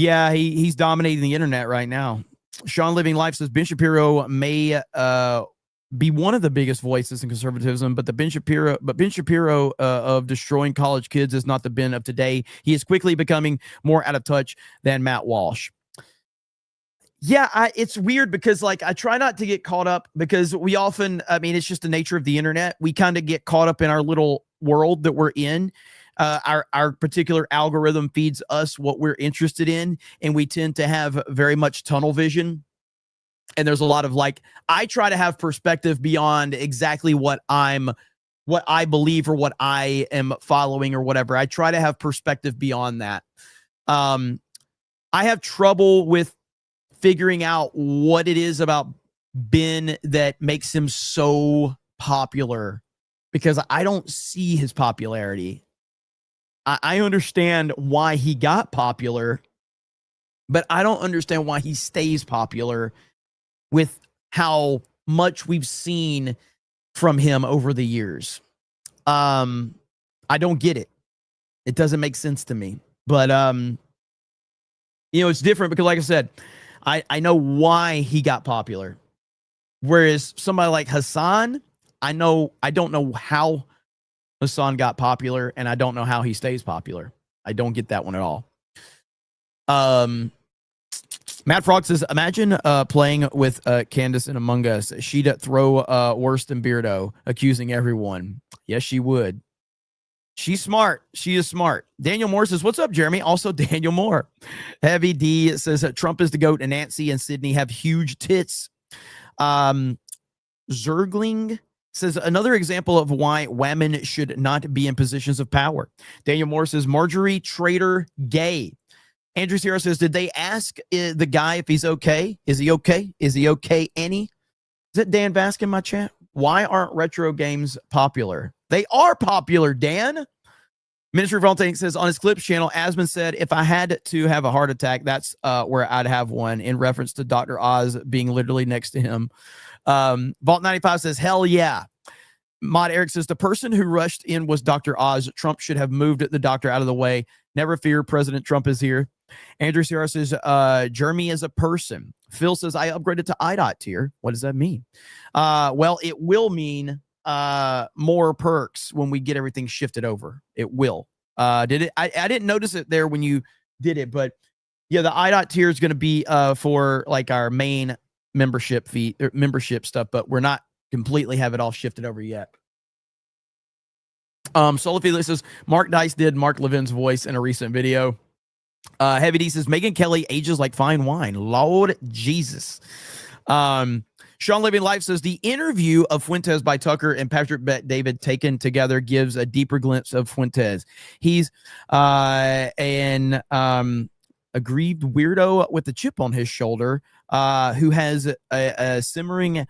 S3: Yeah, he's dominating the internet right now. Sean Living Life says Ben Shapiro may be one of the biggest voices in conservatism, but Ben Shapiro of destroying college kids is not the Ben of today. He is quickly becoming more out of touch than Matt Walsh. Yeah, it's weird because I try not to get caught up because we often, it's just the nature of the internet. We kind of get caught up in our little world that we're in. Our particular algorithm feeds us what we're interested in, and we tend to have very much tunnel vision. And there's a lot of I try to have perspective beyond exactly what I believe or what I am following or whatever. I try to have perspective beyond that. I have trouble with figuring out what it is about Ben that makes him so popular, because I don't see his popularity. I understand why he got popular, but I don't understand why he stays popular with how much we've seen from him over the years. I don't get it. It doesn't make sense to me. But it's different because, like I said, I know why he got popular. Whereas somebody like Hassan, I don't know how Hassan got popular, and I don't know how he stays popular. I don't get that one at all. Matt Frog says, imagine playing with Candace in Among Us. She'd throw worse than Beardo, accusing everyone. Yes, she would. She's smart. She is smart. Daniel Moore says, what's up, Jeremy? Also, Daniel Moore. Heavy D says that Trump is the GOAT and Nancy and Sydney have huge tits. Zergling says, another example of why women should not be in positions of power. Daniel Moore says, Marjorie Trader gay. Andrew Sierra says, did they ask the guy if he's okay? Is he okay? Is he okay, Annie? Is that Dan Vasquez in my chat? Why aren't retro games popular? They are popular, Dan. Minister Valentine says, on his Clips channel, Asman said, if I had to have a heart attack, that's where I'd have one, in reference to Dr. Oz being literally next to him. Vault 95 says, hell yeah. Mod Eric says, the person who rushed in was Dr. Oz. Trump should have moved the doctor out of the way. Never fear, President Trump is here. Andrew Sierra says, Jeremy is a person. Phil says, I upgraded to IDOT tier. What does that mean? Well, it will mean more perks when we get everything shifted over. It will. Did it? I didn't notice it there when you did it, but yeah, the IDOT tier is going to be for like our main membership fee, membership stuff, but we're not completely have it all shifted over yet. Solar Felix says, Mark Dice did Mark Levin's voice in a recent video. Heavy D says, Megyn Kelly ages like fine wine. Lord Jesus. Sean Living Life says, the interview of Fuentes by Tucker and Patrick Bet-David taken together gives a deeper glimpse of Fuentes. He's an aggrieved weirdo with a chip on his shoulder who has a simmering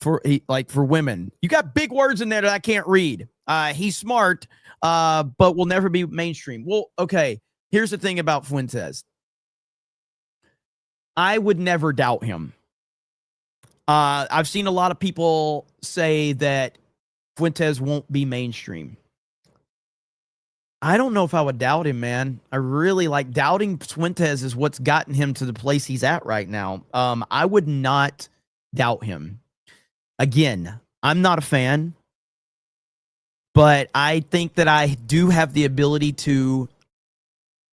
S3: for women. You got big words in there that I can't read. He's smart, but will never be mainstream. Well, okay, here's the thing about Fuentes. I would never doubt him. I've seen a lot of people say that Fuentes won't be mainstream. I don't know if I would doubt him, man. I really like doubting Fuentes is what's gotten him to the place he's at right now. I would not doubt him. Again, I'm not a fan, but I think that I do have the ability to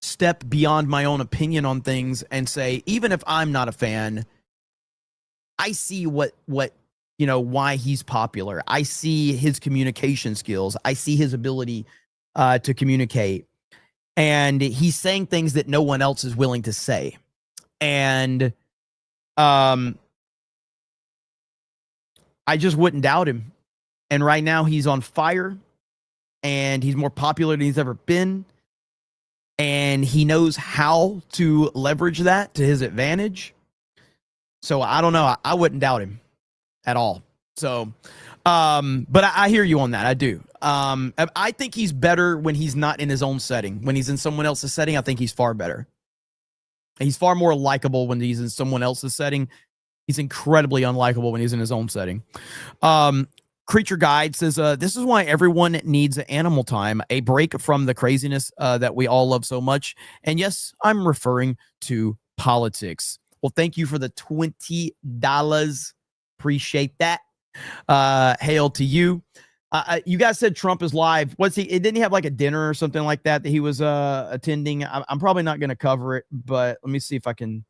S3: step beyond my own opinion on things and say, even if I'm not a fan, I see what why he's popular. I see his communication skills. I see his ability to communicate. And he's saying things that no one else is willing to say. And I just wouldn't doubt him. And right now he's on fire and he's more popular than he's ever been. And he knows how to leverage that to his advantage. So I don't know. I wouldn't doubt him at all. So, but I hear you on that. I do. I think he's better when he's not in his own setting. When he's in someone else's setting, I think he's far better. He's far more likable when he's in someone else's setting. He's incredibly unlikable when he's in his own setting. Creature Guide says, this is why everyone needs animal time, a break from the craziness that we all love so much. And yes, I'm referring to politics. Well, thank you for the $20. Appreciate that. Hail to you. You guys said Trump is live. Didn't he have like a dinner or something like that he was attending? I'm probably not going to cover it, but let me see if I can.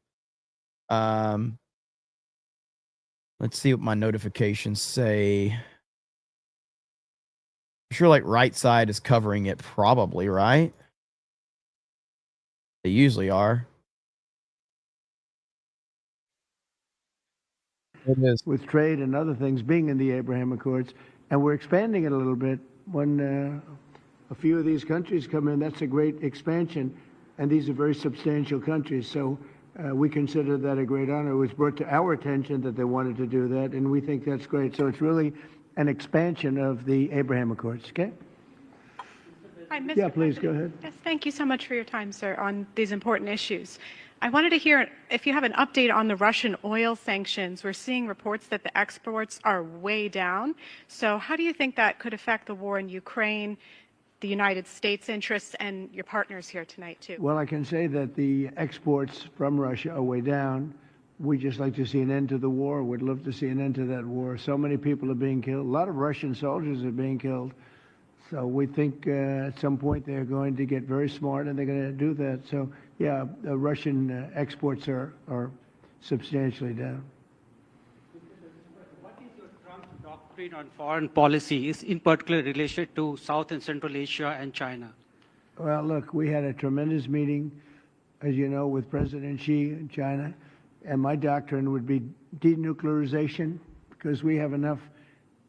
S3: Let's see what my notifications say. I'm sure like right side is covering it probably, right? They usually are.
S10: With trade and other things being in the Abraham Accords, and we're expanding it a little bit. When a few of these countries come in, that's a great expansion, and these are very substantial countries. So we consider that a great honor. It was brought to our attention that they wanted to do that, and we think that's great. So it's really an expansion of the Abraham Accords, okay?
S15: Hi, Mr.
S10: Yeah, please,
S15: President.
S10: go ahead.
S15: Yes, thank you so much for your time, sir, on these important issues. I wanted to hear if you have an update on the Russian oil sanctions. We're seeing reports that the exports are way down. So how do you think that could affect the war in Ukraine, the United States' interests, and your partners here tonight, too?
S10: Well, I can say that the exports from Russia are way down. We just like to see an end to the war. We'd love to see an end to that war. So many people are being killed. A lot of Russian soldiers are being killed. So we think at some point they're going to get very smart and they're going to do that. So, yeah, the Russian exports are substantially down.
S16: What is your Trump doctrine on foreign policy, is in particular related to South and Central Asia and China?
S10: Well, look, we had a tremendous meeting, as you know, with President Xi in China. And my doctrine would be denuclearization, because we have enough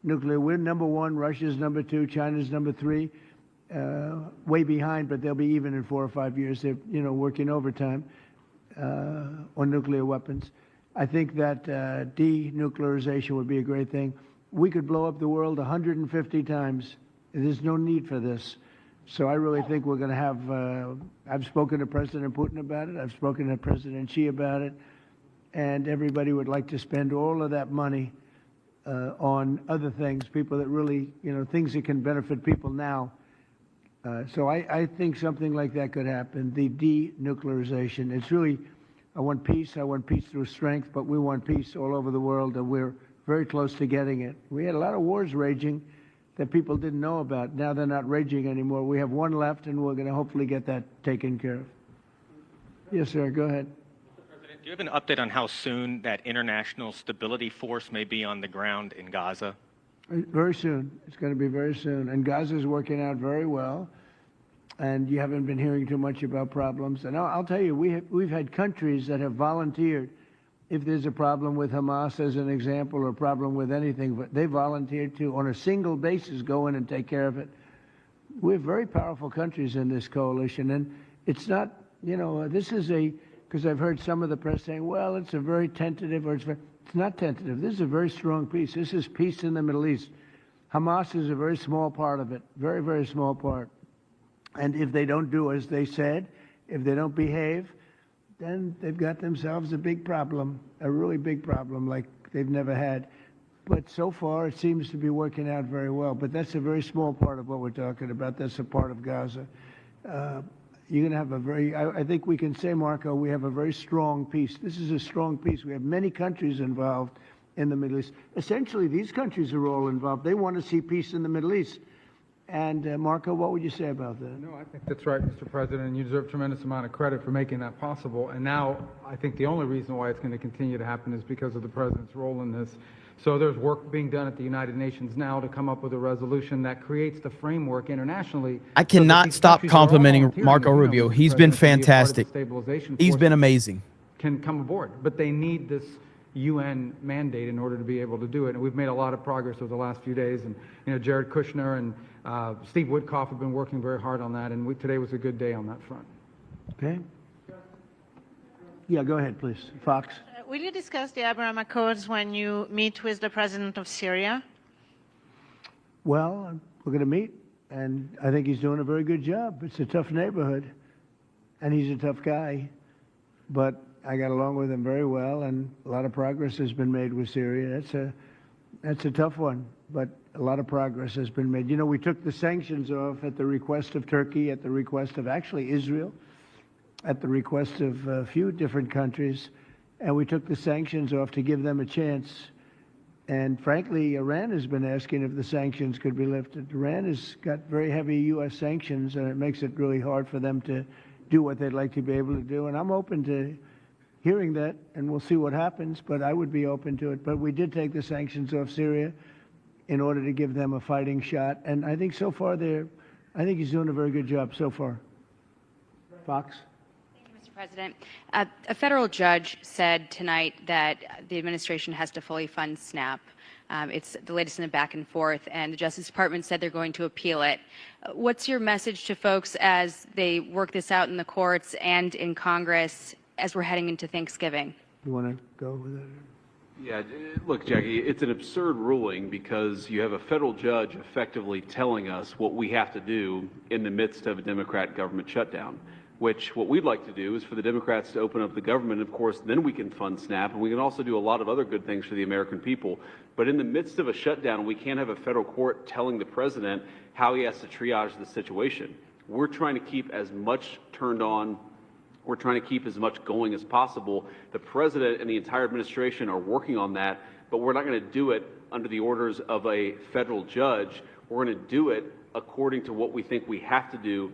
S10: nuclear. We're number one, Russia's number two, China's number three, way behind, but they'll be even in 4 or 5 years. They're, working overtime on nuclear weapons. I think that denuclearization would be a great thing. We could blow up the world 150 times. There's no need for this. So I really think we're going to have, I've spoken to President Putin about it. I've spoken to President Xi about it. And everybody would like to spend all of that money on other things, people that really, things that can benefit people now. So I think something like that could happen, the denuclearization. It's really, I want peace through strength, but we want peace all over the world, and we're very close to getting it. We had a lot of wars raging that people didn't know about. Now they're not raging anymore. We have one left, and we're going to hopefully get that taken care of. Yes, sir, go ahead.
S12: Do you have an update on how soon that international stability force may be on the ground in Gaza?
S10: Very soon. It's going to be very soon. And Gaza's working out very well. And you haven't been hearing too much about problems. And I'll tell you, we've had countries that have volunteered. If there's a problem with Hamas, as an example, or a problem with anything, but they volunteered to, on a single basis, go in and take care of it. We have very powerful countries in this coalition. And it's not, this is because I've heard some of the press saying, well, it's a very tentative, or it's not tentative. This is a very strong peace. This is peace in the Middle East. Hamas is a very small part of it, very, very small part. And if they don't do as they said, if they don't behave, then they've got themselves a big problem, a really big problem like they've never had. But so far, it seems to be working out very well. But that's a very small part of what we're talking about. That's a part of Gaza. You're going to have a very, I think we can say, Marco, we have a very strong peace. This is a strong peace. We have many countries involved in the Middle East. Essentially, these countries are all involved. They want to see peace in the Middle East. And Marco, what would you say about that?
S17: No, I think that's right, Mr. President, and you deserve a tremendous amount of credit for making that possible. And now I think the only reason why it's going to continue to happen is because of the President's role in this. So there's work being done at the United Nations now to come up with a resolution that creates the framework internationally.
S3: I cannot stop complimenting Marco Rubio. He's been fantastic. He's been amazing.
S17: Can come aboard, but they need this UN mandate in order to be able to do it. And we've made a lot of progress over the last few days. And Jared Kushner and Steve Woodcock have been working very hard on that. And today was a good day on that front.
S10: Okay. Yeah, go ahead, please. Fox.
S18: Will you discuss the Abraham Accords when you meet with the president of Syria?
S10: Well, we're going to meet, and I think he's doing a very good job. It's a tough neighborhood, and he's a tough guy. But I got along with him very well, and a lot of progress has been made with Syria. That's a tough one, but a lot of progress has been made. We took the sanctions off at the request of Turkey, at the request of actually Israel, at the request of a few different countries. And we took the sanctions off to give them a chance. And frankly, Iran has been asking if the sanctions could be lifted. Iran has got very heavy U.S. sanctions, and it makes it really hard for them to do what they'd like to be able to do. And I'm open to hearing that, and we'll see what happens, but I would be open to it. But we did take the sanctions off Syria in order to give them a fighting shot. And I think so far I think he's doing a very good job so far. Fox?
S19: President, a federal judge said tonight that the administration has to fully fund SNAP. It's the latest in the back and forth, and the Justice Department said they're going to appeal it. What's your message to folks as they work this out in the courts and in Congress as we're heading into Thanksgiving?
S10: You want to go with it?
S20: Yeah, look, Jackie, it's an absurd ruling because you have a federal judge effectively telling us what we have to do in the midst of a Democrat government shutdown, which what we'd like to do is for the Democrats to open up the government. Of course, then we can fund SNAP, and we can also do a lot of other good things for the American people. But in the midst of a shutdown, we can't have a federal court telling the president how he has to triage the situation. We're trying to keep as much turned on. We're trying to keep as much going as possible. The president and the entire administration are working on that, but we're not going to do it under the orders of a federal judge. We're going to do it according to what we think we have to do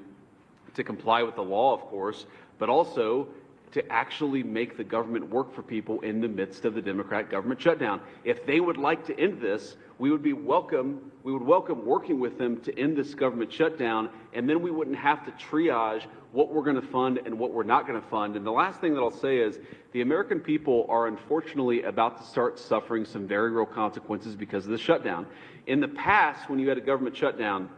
S20: to comply with the law, of course, but also to actually make the government work for people in the midst of the Democrat government shutdown. If they would like to end this, we would welcome working with them to end this government shutdown, and then we wouldn't have to triage what we're going to fund and what we're not going to fund. And the last thing that I'll say is the American people are unfortunately about to start suffering some very real consequences because of the shutdown. In the past, when you had a government shutdown,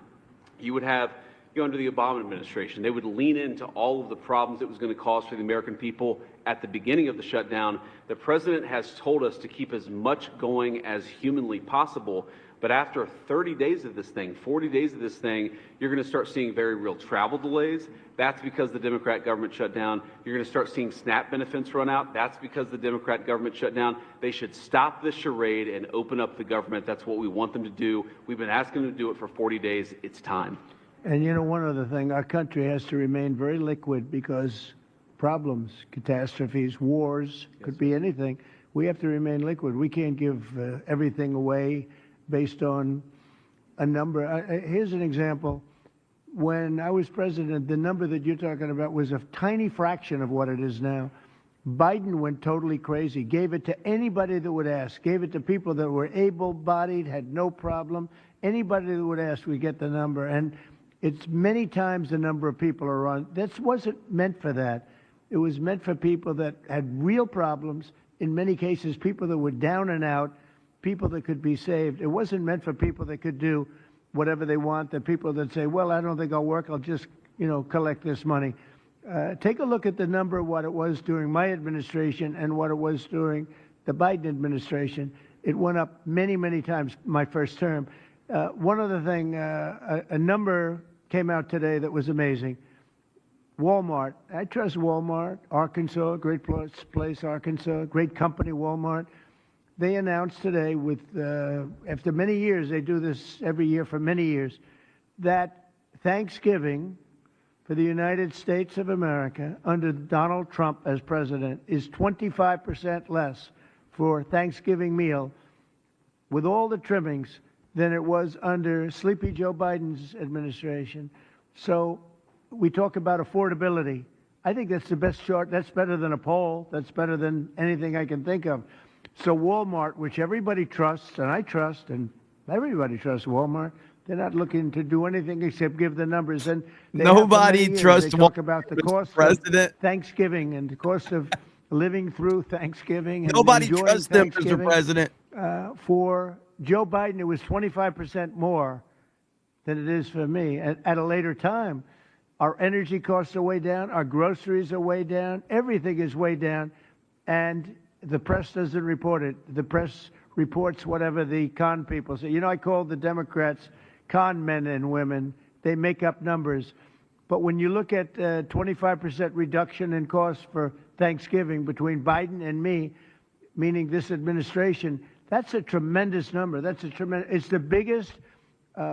S20: you would have, under the Obama administration, they would lean into all of the problems it was going to cause for the American people at the beginning of the shutdown. The president has told us to keep as much going as humanly possible. But after 30 days of this thing, 40 days of this thing, you're going to start seeing very real travel delays. That's because the Democrat government shut down. You're going to start seeing SNAP benefits run out. That's because the Democrat government shut down. They should stop this charade and open up the government. That's what we want them to do. We've been asking them to do it for 40 days. It's time.
S10: And one other thing, our country has to remain very liquid because problems, catastrophes, wars, could be anything. We have to remain liquid. We can't give everything away based on a number. Here's an example. When I was president, the number that you're talking about was a tiny fraction of what it is now. Biden went totally crazy, gave it to anybody that would ask, gave it to people that were able-bodied, had no problem. Anybody that would ask, we get the number. And it's many times the number of people are on. This wasn't meant for that. It was meant for people that had real problems, in many cases, people that were down and out, people that could be saved. It wasn't meant for people that could do whatever they want, the people that say, well, I don't think I'll work, I'll just, collect this money. Take a look at the number of what it was during my administration and what it was during the Biden administration. It went up many, many times my first term. One other thing, a number came out today that was amazing. Walmart. I trust Walmart, Arkansas, great place, Arkansas, great company, Walmart. They announced today, after many years, they do this every year for many years, that Thanksgiving for the United States of America under Donald Trump as president is 25% less for Thanksgiving meal with all the trimmings than it was under Sleepy Joe Biden's administration. So we talk about affordability. I think that's the best chart. That's better than a poll. That's better than anything I can think of. So Walmart, which everybody trusts, and I trust, and everybody trusts Walmart, they're not looking to do anything except give the numbers. And
S3: nobody trusts
S10: Walmart. They talk about the cost
S3: president.
S10: of Thanksgiving and the cost of living through Thanksgiving. And
S3: nobody trusts them, Mr. President.
S10: For Joe Biden, it was 25% more than it is for me. At a later time, our energy costs are way down. Our groceries are way down. Everything is way down. And the press doesn't report it. The press reports whatever the con people say. I call the Democrats con men and women. They make up numbers. But when you look at 25% reduction in costs for Thanksgiving between Biden and me, meaning this administration, that's a tremendous number. It's the biggest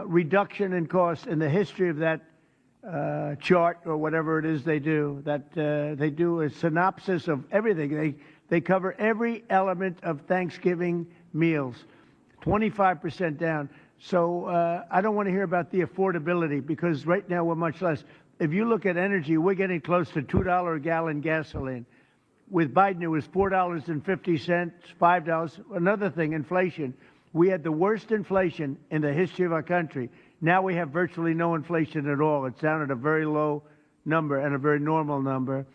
S10: reduction in costs in the history of that chart or whatever it is they do. They do a synopsis of everything. They cover every element of Thanksgiving meals, 25% down. So I don't want to hear about the affordability because right now we're much less. If you look at energy, we're getting close to $2 a gallon gasoline. With Biden, it was $4.50, $5. Another thing, inflation. We had the worst inflation in the history of our country. Now we have virtually no inflation at all. It's down at a very low number and a very normal number.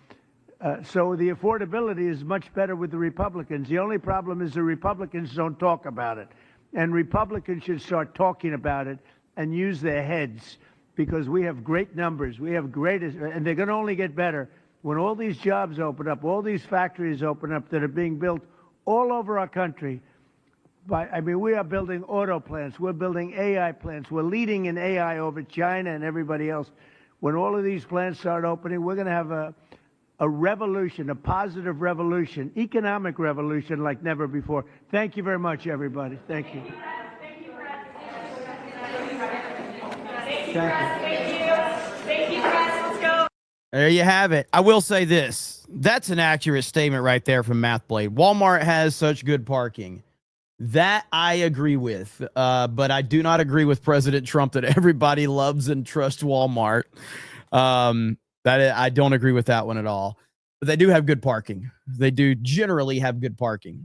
S10: So the affordability is much better with the Republicans. The only problem is the Republicans don't talk about it. And Republicans should start talking about it and use their heads because we have great numbers. We have and they're going to only get better. When all these jobs open up, all these factories open up that are being built all over our country. I mean, we are building auto plants. We're building AI plants. We're leading in AI over China and everybody else. When all of these plants start opening, we're going to have a revolution, a positive revolution, economic revolution like never before. Thank you very much, everybody. Thank you.
S3: There you have it. I will say this. That's an accurate statement right there from MathBlade. Walmart has such good parking. That I agree with. But I do not agree with President Trump that everybody loves and trusts Walmart. I don't agree with that one at all. But they do have good parking. They do generally have good parking.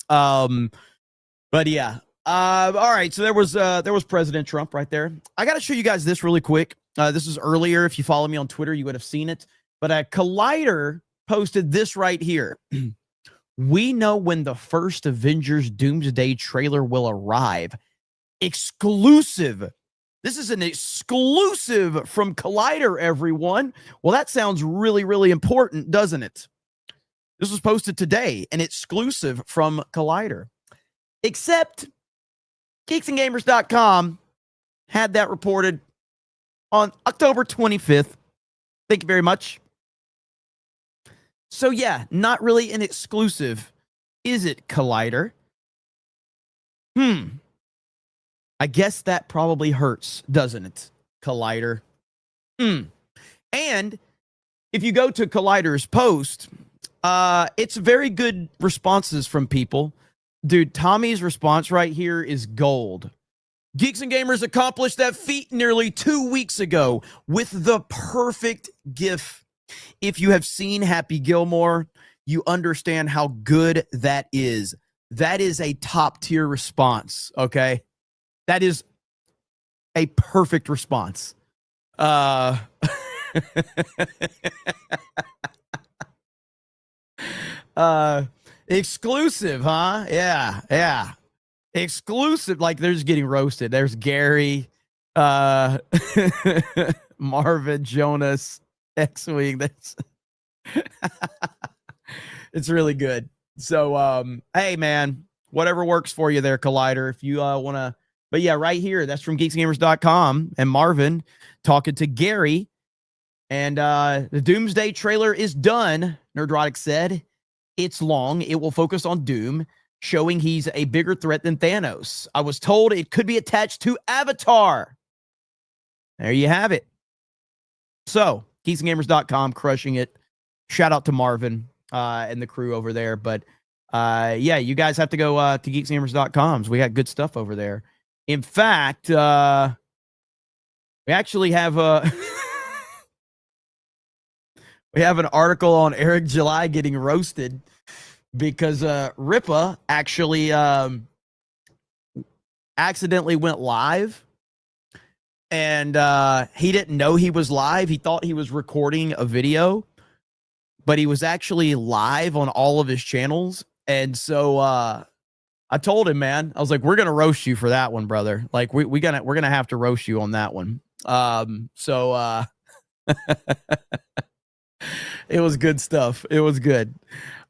S3: But yeah. All right. So there was President Trump right there. I got to show you guys this really quick. This is earlier. If you follow me on Twitter, you would have seen it. But Collider posted this right here. We know when the first Avengers Doomsday trailer will arrive. Exclusive. This is an exclusive from Collider, everyone. Well, that sounds really, really important, doesn't it? This was posted today, an exclusive from Collider. Except geeksandgamers.com had that reported on October 25th. Thank you very much. So yeah, not really an exclusive, is it, Collider? I guess that probably hurts, doesn't it, Collider? And if you go to Collider's post, it's very good responses from people. Dude, Tommy's response right here is gold. Geeks and Gamers accomplished that feat nearly 2 weeks ago with the perfect GIF. If you have seen Happy Gilmore, you understand how good that is. That is a top tier response, okay? That is a perfect response. Exclusive, huh? Yeah. Exclusive, like they're just getting roasted. There's Gary, Marvin, Jonas, X-Wing. That's it's really good. So hey man, whatever works for you there, Collider. If you want to, but yeah, right here, that's from geeksgamers.com and Marvin talking to Gary. And the Doomsday trailer is done, Nerdrotic said. It's long. It will focus on Doom, showing he's a bigger threat than Thanos. I was told it could be attached to Avatar. There you have it. So, geeksandgamers.com crushing it. Shout out to Marvin and the crew over there. But yeah, you guys have to go to geeksandgamers.com. We got good stuff over there. In fact, we actually have we have an article on Eric July getting roasted because Ripa actually accidentally went live, and he didn't know he was live. He thought he was recording a video, but he was actually live on all of his channels. And so I told him, man, I was like, we're gonna roast you for that one, brother. Like we're gonna have to roast you on that one. It was good stuff. It was good.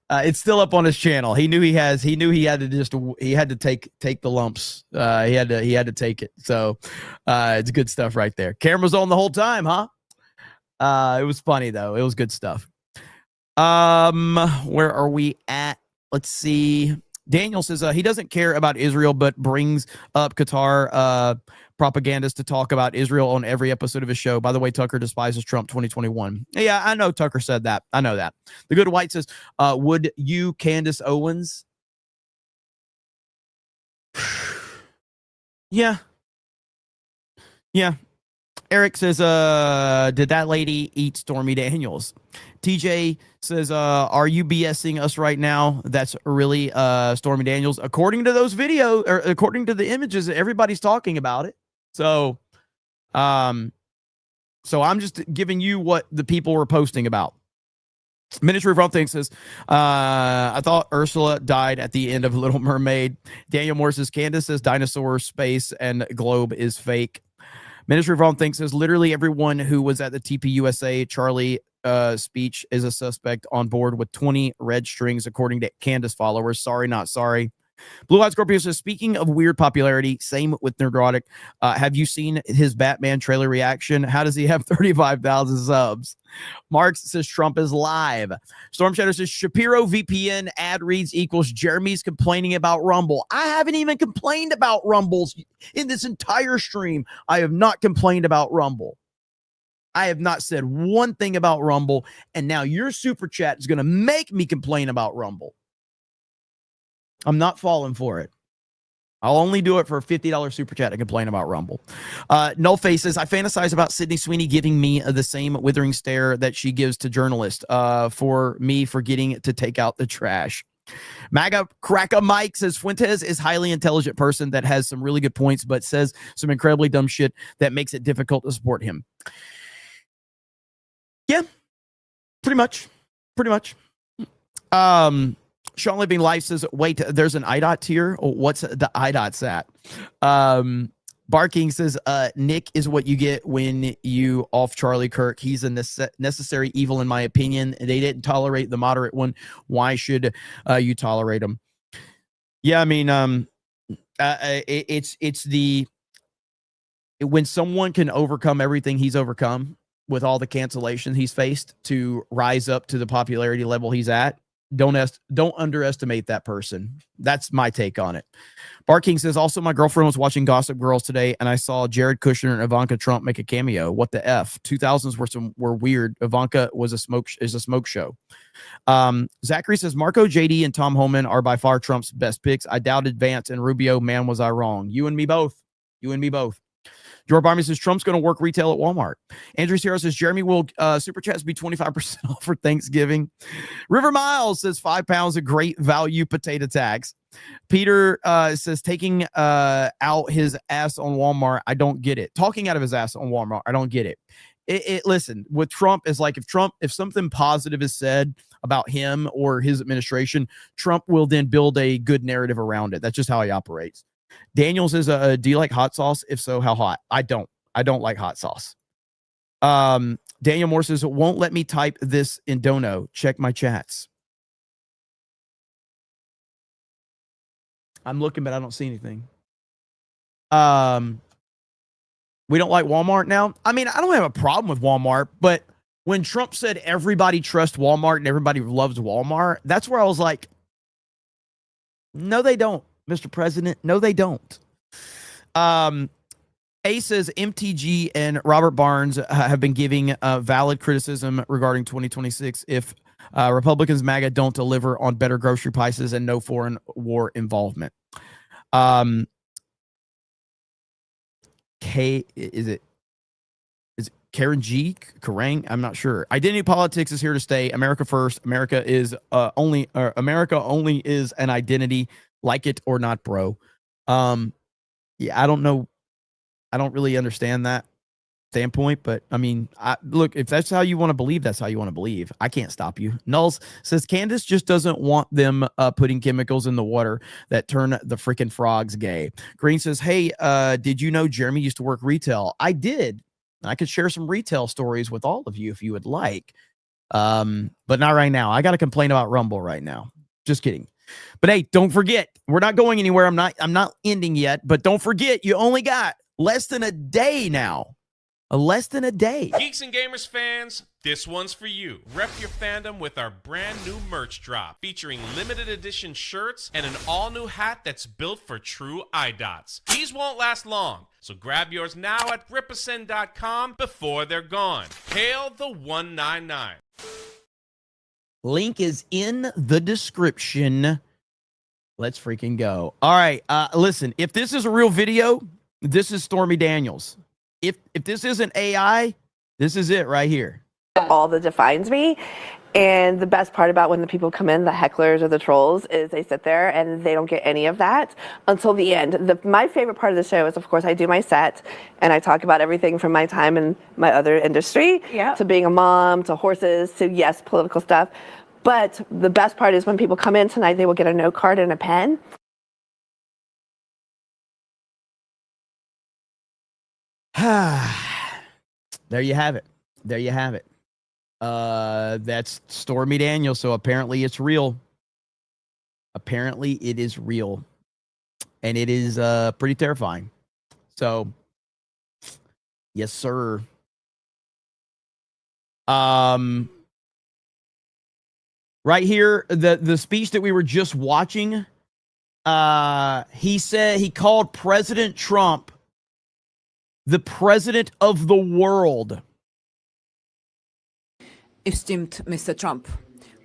S3: It's still up on his channel. He knew he had to take the lumps. He had to take it. So it's good stuff right there. Camera's on the whole time, huh? It was funny though. It was good stuff. Where are we at? Let's see. Daniel says he doesn't care about Israel, but brings up Qatar propagandists to talk about Israel on every episode of his show. By the way, Tucker despises Trump 2021. Yeah, I know Tucker said that. I know that. The Good White says, would you, Candace Owens? Yeah. Eric says, did that lady eat Stormy Daniels? TJ says, are you BSing us right now? That's really Stormy Daniels. According to those videos, or according to the images, everybody's talking about it. So I'm just giving you what the people were posting about. Miniature Rome thing says, I thought Ursula died at the end of Little Mermaid. Daniel Moore says, Candace says dinosaur, space, and globe is fake. Ministry of Home thinks says literally everyone who was at the TPUSA Charlie speech is a suspect on board with 20 red strings, according to Candace followers. Sorry, not sorry. Blue Eyed Scorpio says, speaking of weird popularity, same with Nerdrotic. Have you seen his Batman trailer reaction? How does he have 35,000 subs? Marks says Trump is live. Storm Shadow says Shapiro VPN ad reads equals Jeremy's complaining about Rumble. I haven't even complained about Rumbles in this entire stream. I have not complained about Rumble. I have not said one thing about Rumble, and now your super chat is going to make me complain about Rumble. I'm not falling for it. I'll only do it for a $50 super chat to complain about Rumble. Null Face says, I fantasize about Sydney Sweeney giving me the same withering stare that she gives to journalists for me forgetting to take out the trash. MAGA Cracker Mike says, Fuentes is a highly intelligent person that has some really good points, but says some incredibly dumb shit that makes it difficult to support him. Yeah, pretty much. Sean Living Life says, wait, there's an IDOT tier? Oh, what's the IDOT's at? Barking says, Nick is what you get when you off Charlie Kirk. He's a necessary evil, in my opinion. They didn't tolerate the moderate one. Why should you tolerate him? Yeah, I mean, it's when someone can overcome everything he's overcome with all the cancellation he's faced to rise up to the popularity level he's at. Don't underestimate that person. That's my take on it. Barking says, also, my girlfriend was watching Gossip Girls today, and I saw Jared Kushner and Ivanka Trump make a cameo. What the F? 2000s were weird. Ivanka is a smoke show. Zachary says, Marco, JD, and Tom Homan are by far Trump's best picks. I doubted Vance and Rubio. Man, was I wrong. You and me both. George Barmy says Trump's going to work retail at Walmart. Andrew Sierra says Jeremy will super chats be 25% off for Thanksgiving. River Miles says 5 pounds of great value potato tax. Peter says taking out his ass on Walmart. I don't get it. Talking out of his ass on Walmart. I don't get it. Listen, with Trump is like if something positive is said about him or his administration, Trump will then build a good narrative around it. That's just how he operates. Daniel says, do you like hot sauce? If so, how hot? I don't like hot sauce. Daniel Moore says, it won't let me type this in Dono. Check my chats. I'm looking, but I don't see anything. We don't like Walmart now. I mean, I don't have a problem with Walmart, but when Trump said everybody trusts Walmart and everybody loves Walmart, that's where I was like, no, they don't. Mr. President, no, they don't. A says MTG and Robert Barnes have been giving valid criticism regarding 2026 if Republicans MAGA don't deliver on better grocery prices and no foreign war involvement. Is it Karen G? Karang? I'm not sure. Identity politics is here to stay. America first. America only is an identity. Like it or not, bro. Yeah, I don't know. I don't really understand that standpoint, but I mean, look, if that's how you want to believe, that's how you want to believe. I can't stop you. Nulls says Candace just doesn't want them putting chemicals in the water that turn the freaking frogs gay. Green says, hey, did you know Jeremy used to work retail? I did. I could share some retail stories with all of you if you would like. But not right now. I got to complain about Rumble right now. Just kidding. But hey, don't forget, we're not going anywhere. I'm not ending yet, but don't forget, you only got less than a day now. Less than a day.
S21: Geeks and Gamers fans, this one's for you. Rep your fandom with our brand new merch drop featuring limited edition shirts and an all new hat that's built for true IDOTs. These won't last long, so grab yours now at ripasend.com before they're gone. Hail the 199.
S3: Link is in the description. Let's freaking go. All right. Listen, if this is a real video, this is Stormy Daniels. If this isn't AI, this is it right here.
S22: All that defines me. And the best part about when the people come in, the hecklers or the trolls, is they sit there and they don't get any of that until the end. My favorite part of the show is, of course, I do my set and I talk about everything from my time in my other industry to being a mom, to horses, to, yes, political stuff. But the best part is when people come in tonight, they will get a note card and a pen.
S3: There you have it. There you have it. That's Stormy Daniels. So apparently it's real. Apparently it is real. And it is pretty terrifying. So, yes, sir. Right here, the speech that we were just watching, he said he called President Trump the president of the world.
S1: Esteemed Mr. Trump,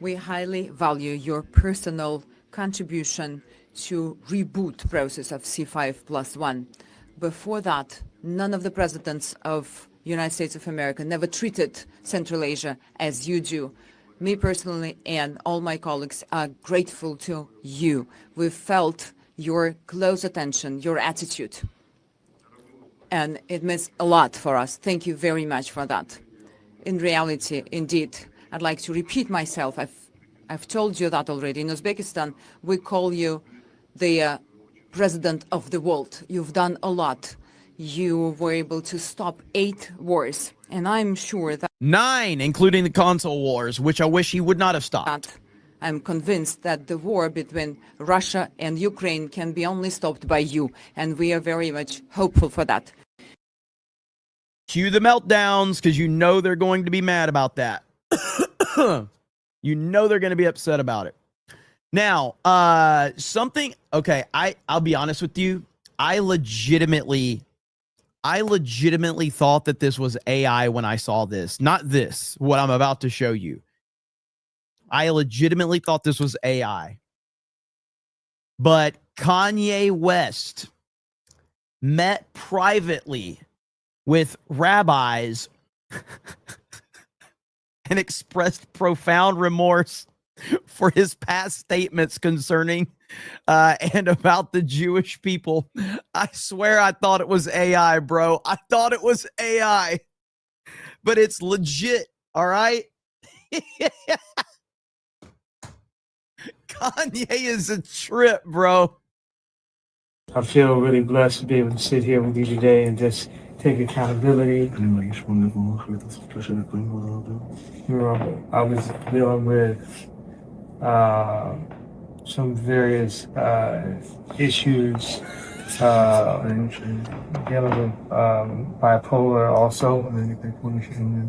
S1: we highly value your personal contribution to reboot process of C5+1. Before that, none of the presidents of United States of America never treated Central Asia as you do. Me personally and all my colleagues are grateful to you. We felt your close attention, your attitude, and it means a lot for us. Thank you very much for that. In reality, indeed, I'd like to repeat myself. I've told you that already. In Uzbekistan, we call you the president of the world. You've done a lot. You were able to stop 8 wars, and I'm sure that
S3: 9, including the console wars, which I wish he would not have stopped.
S1: I'm convinced that the war between Russia and Ukraine can be only stopped by you, and we are very much hopeful for that.
S3: Cue the meltdowns, because you know they're going to be mad about that. You know they're going to be upset about it. Now, I'll be honest with you. I legitimately thought that this was AI when I saw this. Not this, what I'm about to show you. I legitimately thought this was AI. But Kanye West met privately with rabbis and expressed profound remorse for his past statements concerning and about the Jewish people. I swear I thought it was AI, bro. I thought it was AI. But it's legit, all right? Kanye is a trip, bro.
S2: I feel really blessed to be able to sit here with you today and just take accountability. I was dealing with some various issues, dealing with bipolar also.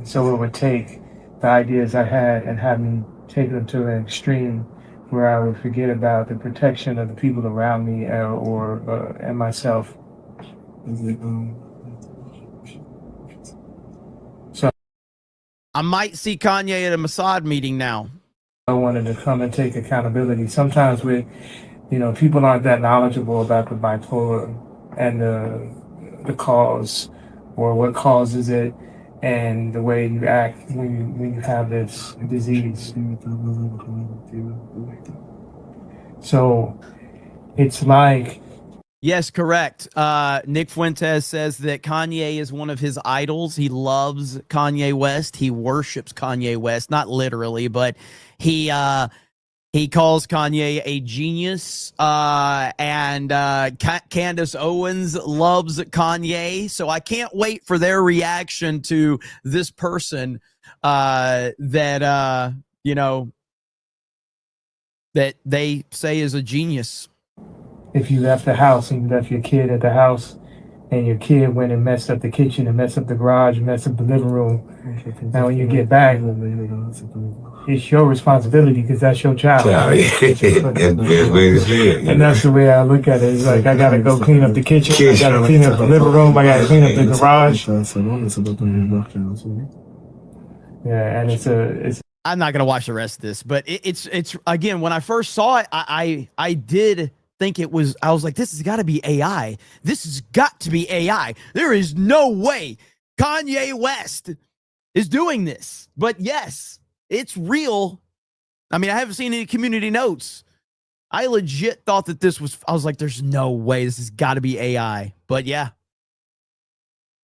S2: So it would take the ideas I had and have me take them to an extreme where I would forget about the protection of the people around me and myself. So
S3: I might see Kanye at a Mossad meeting now.
S2: I wanted to come and take accountability. Sometimes people aren't that knowledgeable about the bipolar and the cause or what causes it and the way you act when you have this disease. So it's like...
S3: Yes, correct. Nick Fuentes says that Kanye is one of his idols. He loves Kanye West. He worships Kanye West, not literally, but he calls Kanye a genius. And Candace Owens loves Kanye. So I can't wait for their reaction to this person that they say is a genius.
S2: If you left the house and you left your kid at the house and your kid went and messed up the kitchen and messed up the garage and messed up the living room, now when you get back, it's your responsibility because that's your child. And that's the way I look at it. It's like I gotta go clean up the kitchen, I gotta clean up the living room, I gotta clean up the garage. Yeah, and it's
S3: I'm not gonna watch the rest of this, but it's again, when I first saw it, I did think I was like, this has got to be AI. This has got to be AI. There is no way Kanye West is doing this. But yes, it's real. I mean, I haven't seen any community notes. I legit thought that I was like, there's no way this has got to be AI. But yeah,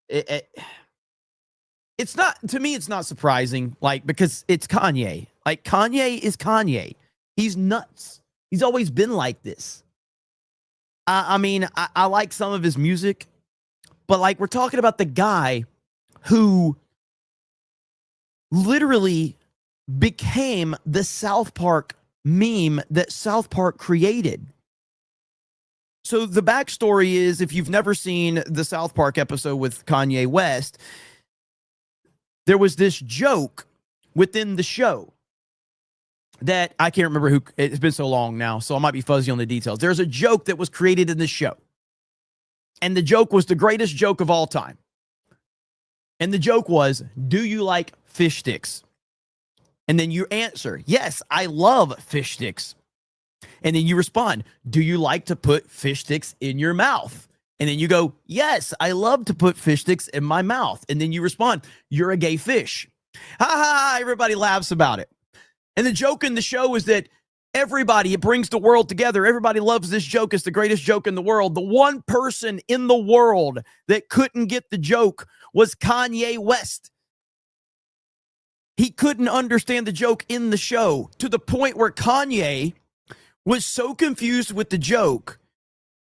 S3: it's not, to me, it's not surprising, like, because it's Kanye. Like, Kanye is Kanye. He's nuts. He's always been like this. I mean, I like some of his music, But like, we're talking about the guy who literally became the South Park meme that South Park created. So the backstory is, if you've never seen the South Park episode with Kanye West, there was this joke within the show that I can't remember who, it's been so long now, so I might be fuzzy on the details. There's a joke that was created in the show. And the joke was the greatest joke of all time. And the joke was, do you like fish sticks? And then you answer, yes, I love fish sticks. And then you respond, do you like to put fish sticks in your mouth? And then you go, yes, I love to put fish sticks in my mouth. And then you respond, you're a gay fish. Ha ha, everybody laughs about it. And the joke in the show is that everybody, it brings the world together. Everybody loves this joke. It's the greatest joke in the world. The one person in the world that couldn't get the joke was Kanye West. He couldn't understand the joke in the show, to the point where Kanye was so confused with the joke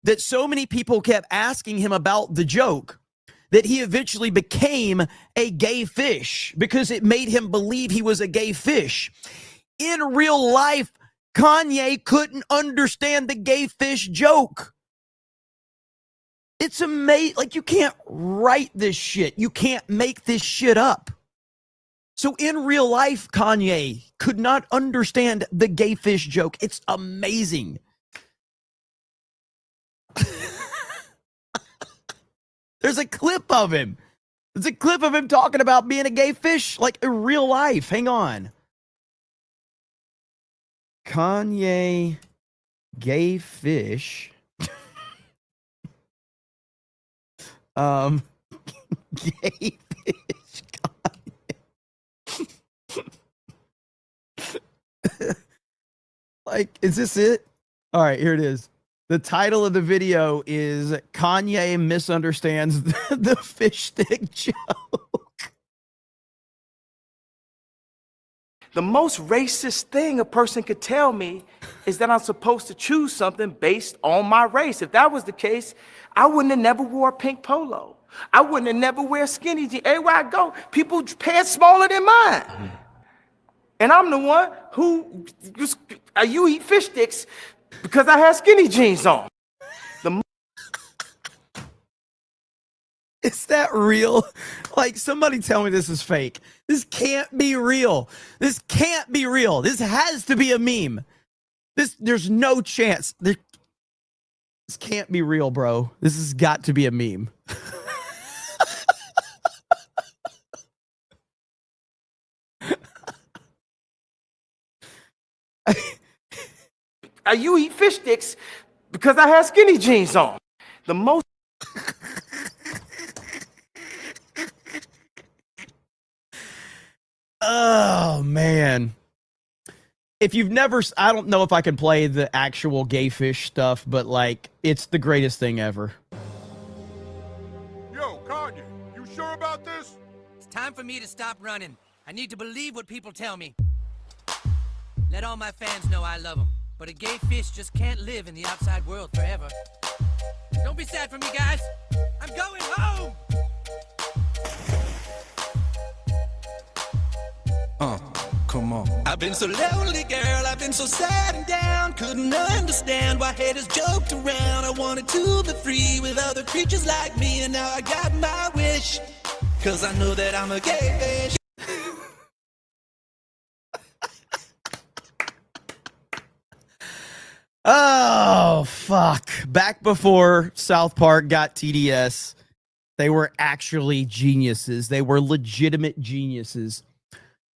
S3: that so many people kept asking him about the joke that he eventually became a gay fish because it made him believe he was a gay fish. In real life, Kanye couldn't understand the gay fish joke. It's amazing. Like, you can't write this shit. You can't make this shit up. So in real life, Kanye could not understand the gay fish joke. It's amazing. There's a clip of him. There's a clip of him talking about being a gay fish, like in real life. Hang on. Kanye gay fish. Gay fish. Like, is this it? All right, here it is. The title of the video is Kanye misunderstands the fish stick joke.
S4: The most racist thing a person could tell me is that I'm supposed to choose something based on my race. If that was the case, I wouldn't have never wore a pink polo. I wouldn't have never wear skinny jeans. Everywhere I go, people pants smaller than mine. And I'm the one who, you eat fish sticks because I have skinny jeans on.
S3: Is that real? Like, somebody tell me this is fake. This can't be real. This can't be real. This has to be a meme. There's no chance. This can't be real, bro. This has got to be a meme.
S4: You eat fish sticks because I have skinny jeans on. The most.
S3: Oh, man. If you've never, I don't know if I can play the actual gay fish stuff, but like, it's the greatest thing ever.
S6: Yo, Kanye, you sure about this?
S23: It's time for me to stop running. I need to believe what people tell me. Let all my fans know I love them. But a gay fish just can't live in the outside world forever. Don't be sad for me, guys. I'm going home!
S24: Come on. I've been so lonely, girl. I've been so sad and down. Couldn't understand why haters joked around. I wanted to be free with other creatures like me. And now I got my wish. Cause I know that I'm a gay fish.
S3: Oh, fuck. Back before South Park got TDS, they were actually geniuses. They were legitimate geniuses.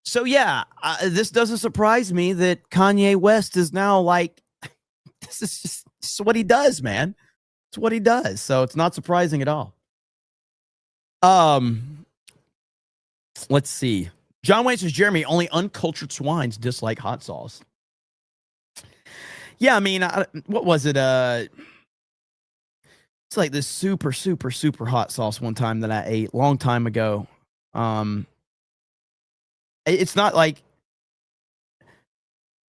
S3: So, yeah, this doesn't surprise me that Kanye West is now like, this is what he does, man. It's what he does. So it's not surprising at all. Let's see. John Wayne says, Jeremy, only uncultured swines dislike hot sauce. Yeah, I mean, what was it? It's like this super, super, super hot sauce one time that I ate long time ago. It's not like,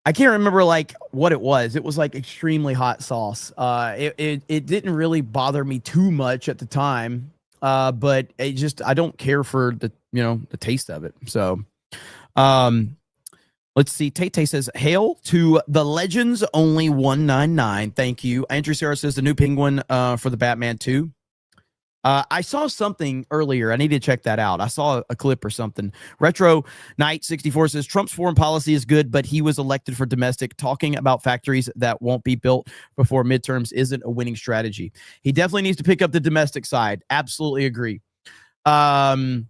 S3: I can't remember like what it was. It was like extremely hot sauce. It didn't really bother me too much at the time. but I don't care for the taste of it. So, let's see. Tay says, "Hail to the Legends Only 199." Thank you. Andrew Sarah says the new Penguin for the Batman 2. I saw something earlier. I need to check that out. I saw a clip or something. Retro Knight 64 says Trump's foreign policy is good, but he was elected for domestic. Talking about factories that won't be built before midterms isn't a winning strategy. He definitely needs to pick up the domestic side. Absolutely agree. Vault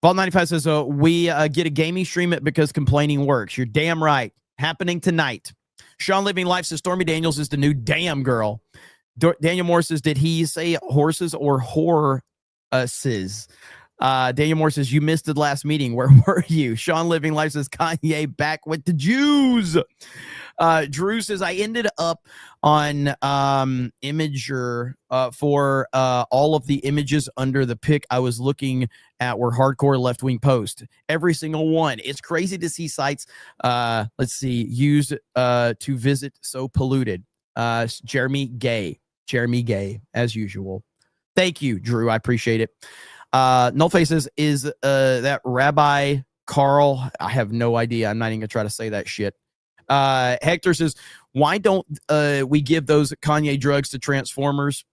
S3: 95 says we get a gaming stream it because complaining works. You're damn right. Happening tonight. Sean Living Life says Stormy Daniels is the new damn girl. Daniel Moore says, did he say horses or horses? Daniel Moore says, you missed the last meeting. Where were you? Sean Living Life says, Kanye back with the Jews. Drew says, I ended up on Imager for all of the images under the pic I was looking at were hardcore left-wing posts. Every single one. It's crazy to see sites, used to visit so polluted. Jeremy Gay, as usual. Thank you, Drew. I appreciate it. No Faces is that Rabbi Carl. I have no idea. I'm not even gonna try to say that shit. Hector says, why don't we give those Kanye drugs to Transformers?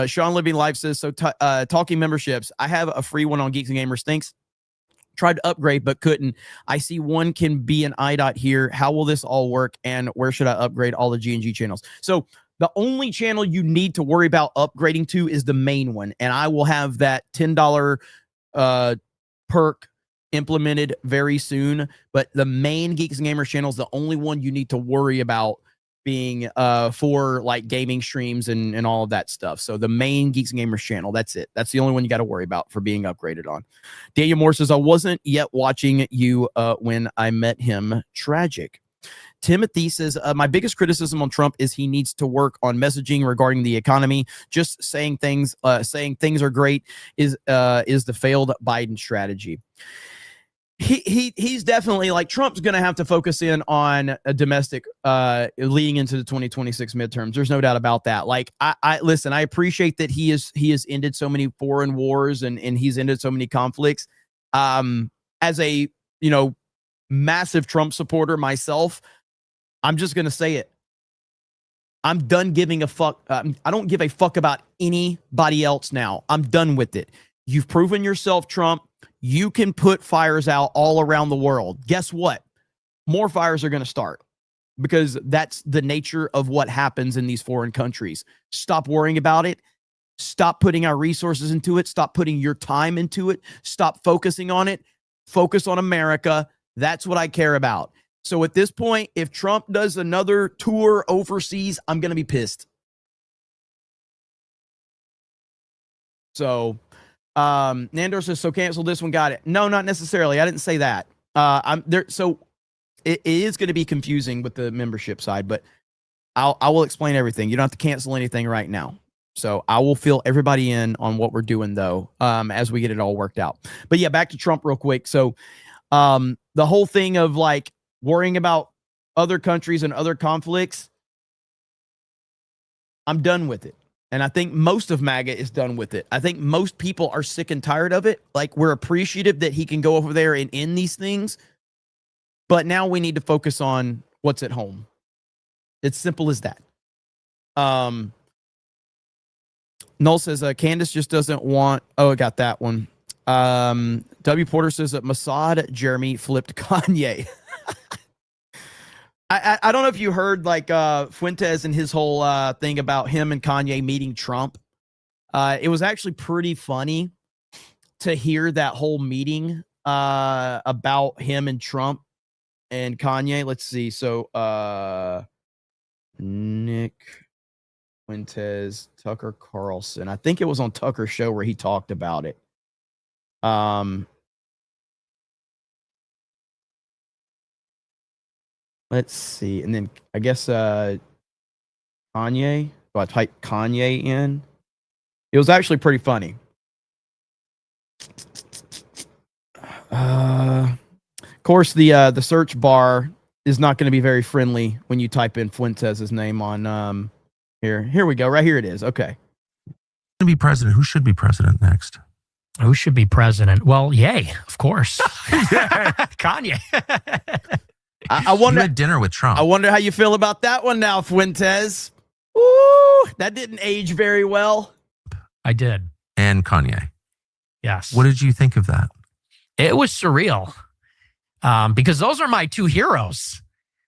S3: Sean Living Life says, so talking memberships. I have a free one on Geeks and Gamers. Thanks. Tried to upgrade but couldn't. I see one can be an IDOT here. How will this all work? And where should I upgrade all the G&G channels? So the only channel you need to worry about upgrading to is the main one. And I will have that $10 perk implemented very soon. But the main Geeks and Gamers channel is the only one you need to worry about being for like gaming streams and all of that stuff. So the main Geeks and Gamers channel, that's it. That's the only one you got to worry about for being upgraded on. Daniel Moore says, I wasn't yet watching you when I met him. Tragic. Timothy says, my biggest criticism on Trump is he needs to work on messaging regarding the economy. Just saying things are great is the failed Biden strategy. He's definitely like Trump's going to have to focus in on a domestic leading into the 2026 midterms. There's no doubt about that. Like I listen, I appreciate that he has ended so many foreign wars and he's ended so many conflicts. As a, massive Trump supporter myself, I'm just going to say it. I'm done giving a fuck. I don't give a fuck about anybody else now. I'm done with it. You've proven yourself, Trump. You can put fires out all around the world. Guess what? More fires are going to start because that's the nature of what happens in these foreign countries. Stop worrying about it. Stop putting our resources into it. Stop putting your time into it. Stop focusing on it. Focus on America. That's what I care about. So at this point, if Trump does another tour overseas, I'm going to be pissed. So Nandor says, so cancel this one. Got it. No, not necessarily. I didn't say that. I'm there. So it is going to be confusing with the membership side, but I will explain everything. You don't have to cancel anything right now. So I will fill everybody in on what we're doing though, as we get it all worked out. But yeah, back to Trump real quick. So the whole thing of like worrying about other countries and other conflicts, I'm done with it. And I think most of MAGA is done with it. I think most people are sick and tired of it. Like, we're appreciative that he can go over there and end these things. But now we need to focus on what's at home. It's simple as that. Null says, Candace just doesn't want... Oh, I got that one. W. Porter says that Mossad Jeremy flipped Kanye. I don't know if you heard like Fuentes and his whole thing about him and Kanye meeting Trump. It was actually pretty funny to hear that whole meeting about him and Trump and Kanye. Let's see. So Nick Fuentes, Tucker Carlson. I think it was on Tucker's show where he talked about it. Let's see. And then I guess Kanye. So I typed Kanye in. It was actually pretty funny. Of course, the search bar is not going to be very friendly when you type in Fuentes' name on here. Here we go. Right here it is. Okay.
S7: To be president, who should be president next? Who should be president? Well, yay, of course. Kanye.
S3: I wonder.
S8: You had dinner with Trump.
S3: I wonder how you feel about that one now, Fuentes. Ooh, that didn't age very well.
S7: I did.
S8: And Kanye.
S7: Yes.
S8: What did you think of that?
S7: It was surreal because those are my two heroes.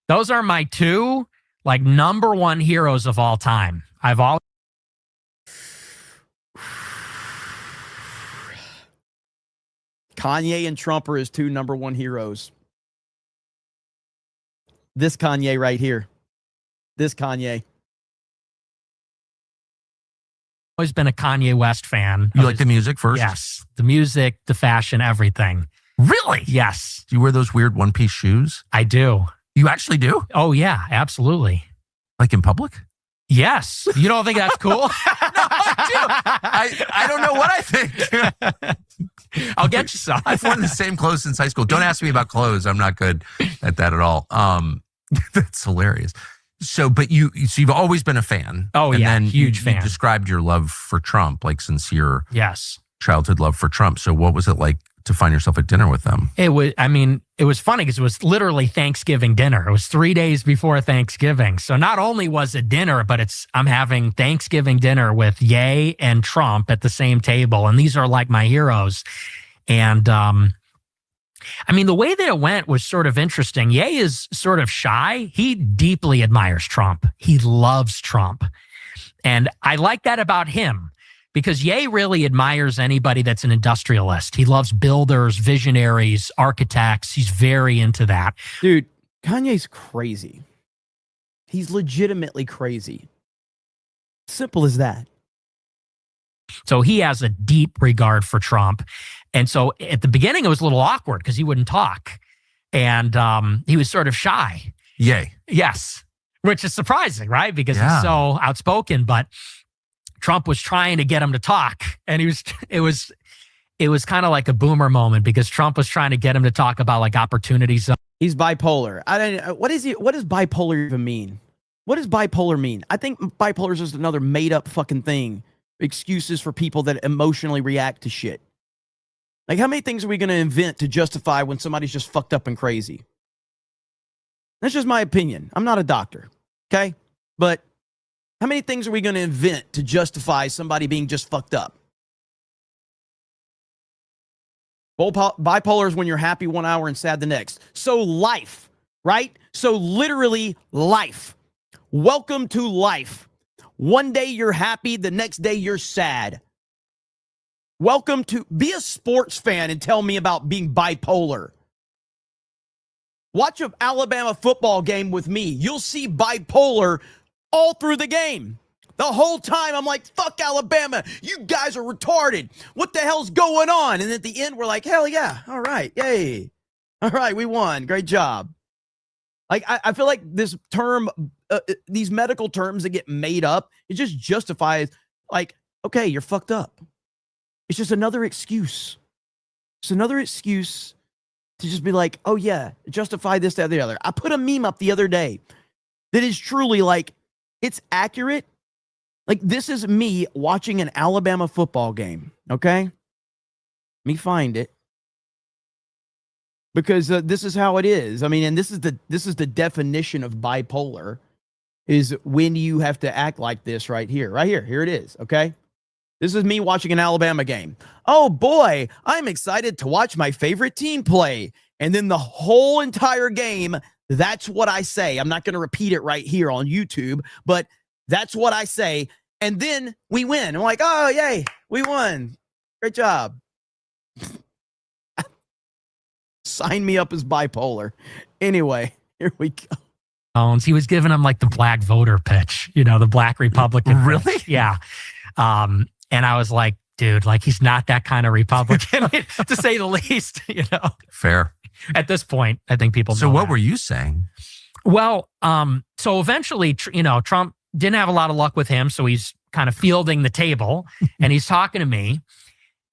S7: Those are my two like number one heroes of all time. I've always.
S3: Kanye and Trump are his two number one heroes. This Kanye right here. This Kanye.
S7: Always been a Kanye West fan.
S8: You like the music first?
S7: Yes. The music, the fashion, everything.
S8: Really?
S7: Yes.
S8: Do you wear those weird one-piece shoes?
S7: I do.
S8: You actually do?
S7: Oh, yeah, absolutely.
S8: Like in public?
S7: Yes. You don't think that's cool?
S8: I don't know what I think.
S7: I'll get you some.
S8: I've worn the same clothes since high school. Don't ask me about clothes. I'm not good at that at all. That's hilarious. So you've always been a fan.
S7: Oh,
S8: and
S7: yeah,
S8: then
S7: huge fan.
S8: You described your love for Trump, like sincere childhood love for Trump. So what was it like to find yourself at dinner with them?
S7: It was funny because it was literally Thanksgiving dinner. It was 3 days before Thanksgiving. So not only was it dinner, but I'm having Thanksgiving dinner with Ye and Trump at the same table. And these are like my heroes. And, the way that it went was sort of interesting. Ye is sort of shy. He deeply admires Trump. He loves Trump. And I like that about him because Ye really admires anybody that's an industrialist. He loves builders, visionaries, architects. He's very into that.
S3: Dude, Kanye's crazy. He's legitimately crazy. Simple as that.
S7: So he has a deep regard for Trump. And so at the beginning, it was a little awkward because he wouldn't talk. And he was sort of shy.
S8: Yay.
S7: Yes. Which is surprising, right? Because he's so outspoken. But Trump was trying to get him to talk. And it was kind of like a boomer moment because Trump was trying to get him to talk about like opportunities.
S3: He's bipolar. What does bipolar even mean? What does bipolar mean? I think bipolar is just another made up fucking thing. Excuses for people that emotionally react to shit. Like, how many things are we going to invent to justify when somebody's just fucked up and crazy? That's just my opinion. I'm not a doctor, okay? But how many things are we going to invent to justify somebody being just fucked up? Bipolar is when you're happy 1 hour and sad the next. So life, right? So literally life. Welcome to life. One day you're happy, the next day you're sad. Welcome to be a sports fan and tell me about being bipolar. Watch an Alabama football game with me. You'll see bipolar all through the game. The whole time I'm like, fuck Alabama. You guys are retarded. What the hell's going on? And at the end, we're like, hell yeah. All right. Yay. All right. We won. Great job. Like, I feel like this term, these medical terms that get made up, it just justifies like, okay, you're fucked up. It's just another excuse. It's another excuse to just be like, oh yeah, justify this, that, the other. I put a meme up the other day that is truly like, it's accurate. Like, this is me watching an Alabama football game, okay? Let me find it. Because this is how it is. I mean, and this is the definition of bipolar, is when you have to act like this right here. Right here. Here it is, okay? This is me watching an Alabama game. Oh boy, I'm excited to watch my favorite team play. And then the whole entire game, that's what I say. I'm not going to repeat it right here on YouTube, but that's what I say. And then we win. I'm like, oh, yay, we won. Great job. Sign me up as bipolar. Anyway, here we go.
S7: He was giving him like the black voter pitch, the black Republican.
S8: Really?
S7: Pitch. Yeah. And I was like, dude, like he's not that kind of Republican, to say the least,
S8: Fair.
S7: At this point, I think people
S8: So
S7: know
S8: what
S7: that.
S8: were you saying?
S7: Well, so eventually, Trump didn't have a lot of luck with him. So he's kind of fielding the table and he's talking to me.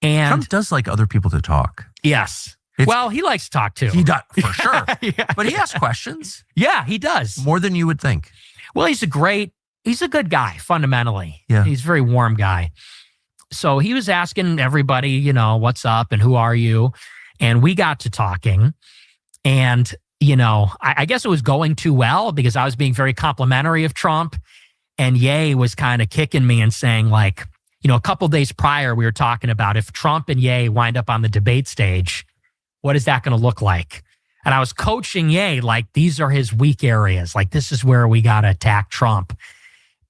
S7: And
S8: Trump does like other people to talk.
S7: Yes. Well, he likes to talk too.
S8: He does, for sure.
S7: Yeah.
S8: But he asks questions.
S7: Yeah, he does.
S8: More than you would think.
S7: Well, he's a good guy, fundamentally.
S8: Yeah.
S7: He's a very warm guy. so he was asking everybody, you know, what's up and who are you? And we got to talking. And, you know, I guess it was going too well because I was being very complimentary of Trump. And Ye was kind of kicking me and saying, like, you know, a couple days prior, we were talking about if Trump and Ye wind up on the debate stage, what is that going to look like? And I was coaching Ye, like, these are his weak areas. Like, this is where we got to attack Trump.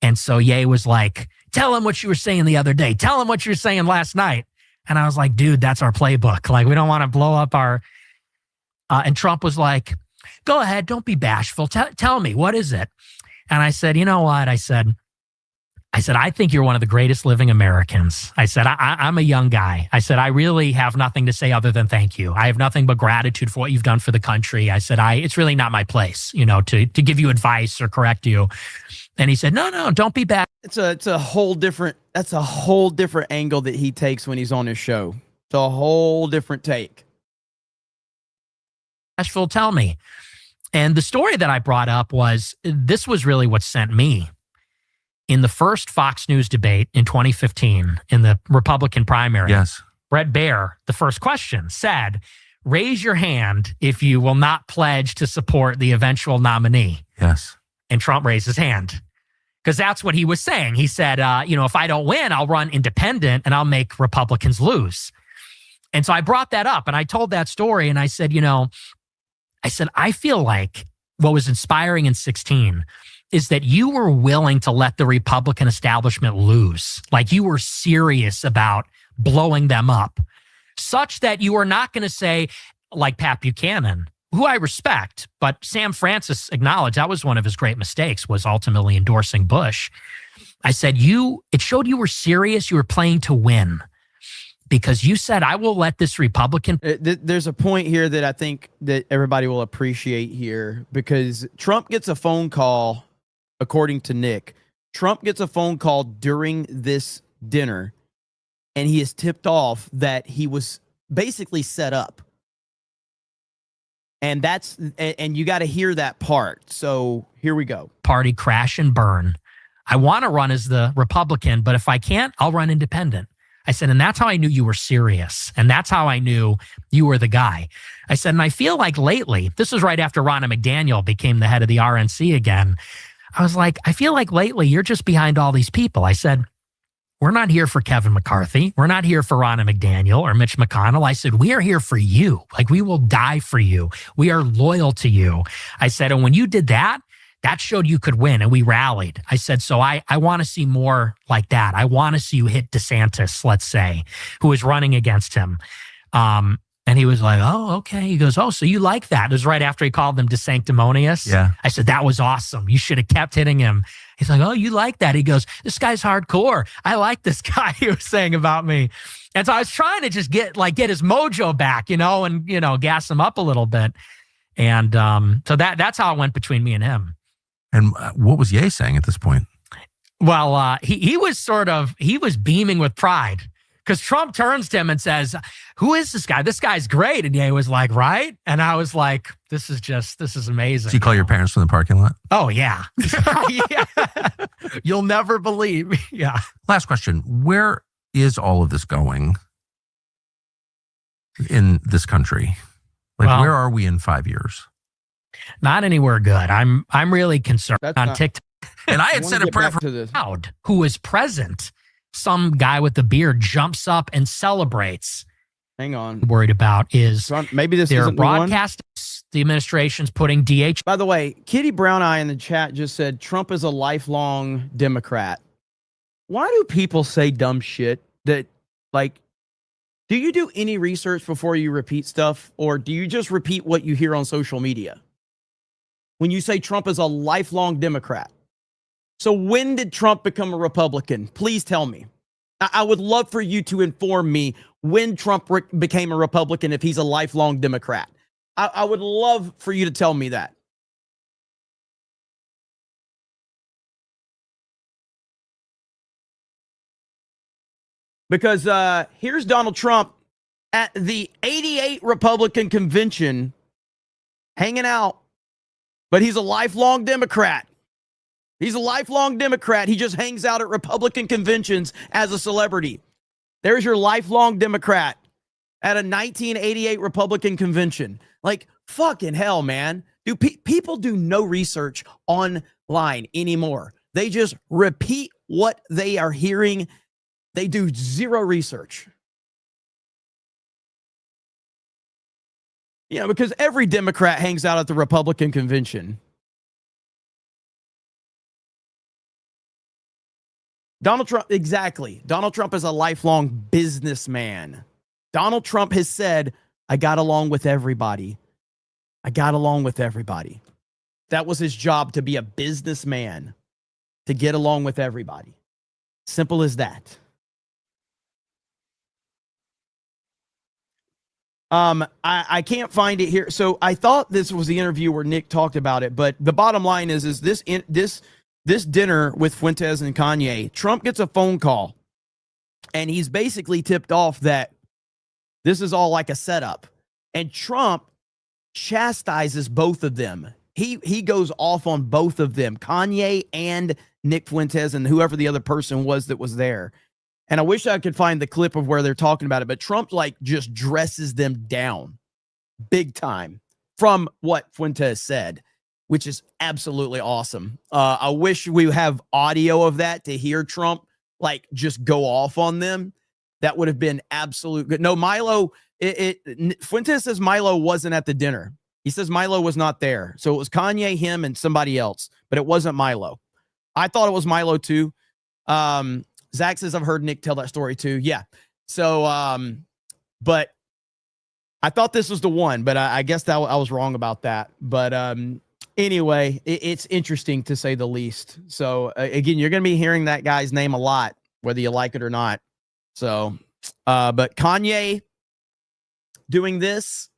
S7: And so Ye was like, tell him what you were saying the other day. Tell him what you were saying last night. And I was like, dude, that's our playbook. Like, we don't want to blow up our... and Trump was like, go ahead, don't be bashful. Tell me, what is it? And I said, you know what? I said, I think you're one of the greatest living Americans. I said, I'm a young guy. I said, I really have nothing to say other than thank you. I have nothing but gratitude for what you've done for the country. I said, it's really not my place, you know, to give you advice or correct you. And he said, no, don't be bad.
S3: That's a whole different angle that he takes when he's on his show. It's a whole different take.
S7: Asheville, tell me. And the story that I brought up was, this was really what sent me. In the first Fox News debate in 2015, in the Republican primary,
S8: yes,
S7: Bret Baier, the first question said, raise your hand if you will not pledge to support the eventual nominee.
S8: Yes.
S7: And Trump raised his hand because that's what he was saying. He said, you know, if I don't win, I'll run independent and I'll make Republicans lose. And so I brought that up and I told that story and I said, you know, I feel like what was inspiring in 2016 is that you were willing to let the Republican establishment lose. Like, you were serious about blowing them up, such that you are not going to say, like Pat Buchanan, who I respect, but Sam Francis acknowledged that was one of his great mistakes, was ultimately endorsing Bush. I said, it showed you were serious. You were playing to win. Because you said, I will let this Republican...
S3: There's a point here that I think that everybody will appreciate here, because Trump gets a phone call, according to Nick. Trump gets a phone call during this dinner, and he is tipped off that he was basically set up. And you got to hear that part. So here we go.
S7: Party crash and burn. I want to run as the Republican, but if I can't, I'll run independent. I said, and that's how I knew you were serious. And that's how I knew you were the guy. I said, and I feel like lately, this was right after Ronna McDaniel became the head of the RNC again. I was like, I feel like lately you're just behind all these people. I said, we're not here for Kevin McCarthy. We're not here for Ronna McDaniel or Mitch McConnell. I said, we are here for you. Like, we will die for you. We are loyal to you. I said, and when you did that, that showed you could win, and we rallied. I said, so I want to see more like that. I want to see you hit DeSantis, let's say, who is running against him. And he was like, oh, okay. He goes, oh, so you like that? It was right after he called them DeSanctimonious.
S8: Yeah.
S7: I said, that was awesome. You should have kept hitting him. He's like, oh, you like that? He goes, this guy's hardcore. I like this guy, he was saying about me. And so I was trying to just get his mojo back, you know, and, you know, gas him up a little bit. And so that's how it went between me and him.
S8: And what was Ye saying at this point?
S7: Well, he was beaming with pride because Trump turns to him and says, who is this guy? This guy's great. And Ye was like, right? And I was like, this is amazing.
S8: Did you call your parents from the parking lot?
S7: Oh, yeah. Yeah. You'll never believe. Yeah.
S8: Last question. Where is all of this going in this country? Like,
S7: well,
S8: where are we in 5 years?
S7: Not anywhere good. I'm really concerned on TikTok.
S8: And I had said a prayer for
S7: this. Who was present. Some guy with a beard jumps up and celebrates.
S3: Hang on.
S7: Worried about is
S3: maybe this
S7: their
S3: isn't
S7: broadcast. The administration's putting DH.
S3: By the way, Kitty Brown Eye in the chat just said Trump is a lifelong Democrat. Why do people say dumb shit that, like, do you do any research before you repeat stuff, or do you just repeat what you hear on social media? When you say Trump is a lifelong Democrat. So when did Trump become a Republican? Please tell me. I would love for you to inform me when Trump became a Republican if he's a lifelong Democrat. I would love for you to tell me that. Because here's Donald Trump at the 88 Republican convention hanging out. But he's a lifelong Democrat. He's a lifelong Democrat. He just hangs out at Republican conventions as a celebrity. There's your lifelong Democrat at a 1988 Republican convention. Like, fucking hell, man. People do no research online anymore. They just repeat what they are hearing. They do zero research. Yeah, because every Democrat hangs out at the Republican convention. Donald Trump, exactly. Donald Trump is a lifelong businessman. Donald Trump has said, I got along with everybody. I got along with everybody. That was his job, to be a businessman, to get along with everybody. Simple as that. I can't find it here. So I thought this was the interview where Nick talked about it, but the bottom line is this dinner with Fuentes and Kanye, Trump gets a phone call, and he's basically tipped off that this is all like a setup. And Trump chastises both of them. He goes off on both of them, Kanye and Nick Fuentes and whoever the other person was that was there. And I wish I could find the clip of where they're talking about it, but Trump like just dresses them down big time from what Fuentes said, which is absolutely awesome. I wish we have audio of that to hear Trump like just go off on them. That would have been absolute good. No, Milo, Fuentes says Milo wasn't at the dinner. He says Milo was not there. So it was Kanye, him, and somebody else, but it wasn't Milo. I thought it was Milo too. Zach says, I've heard Nick tell that story too. Yeah. So, but I thought this was the one, but I guess that I was wrong about that. But anyway, it's interesting to say the least. So again, you're going to be hearing that guy's name a lot, whether you like it or not. So, but Kanye doing this,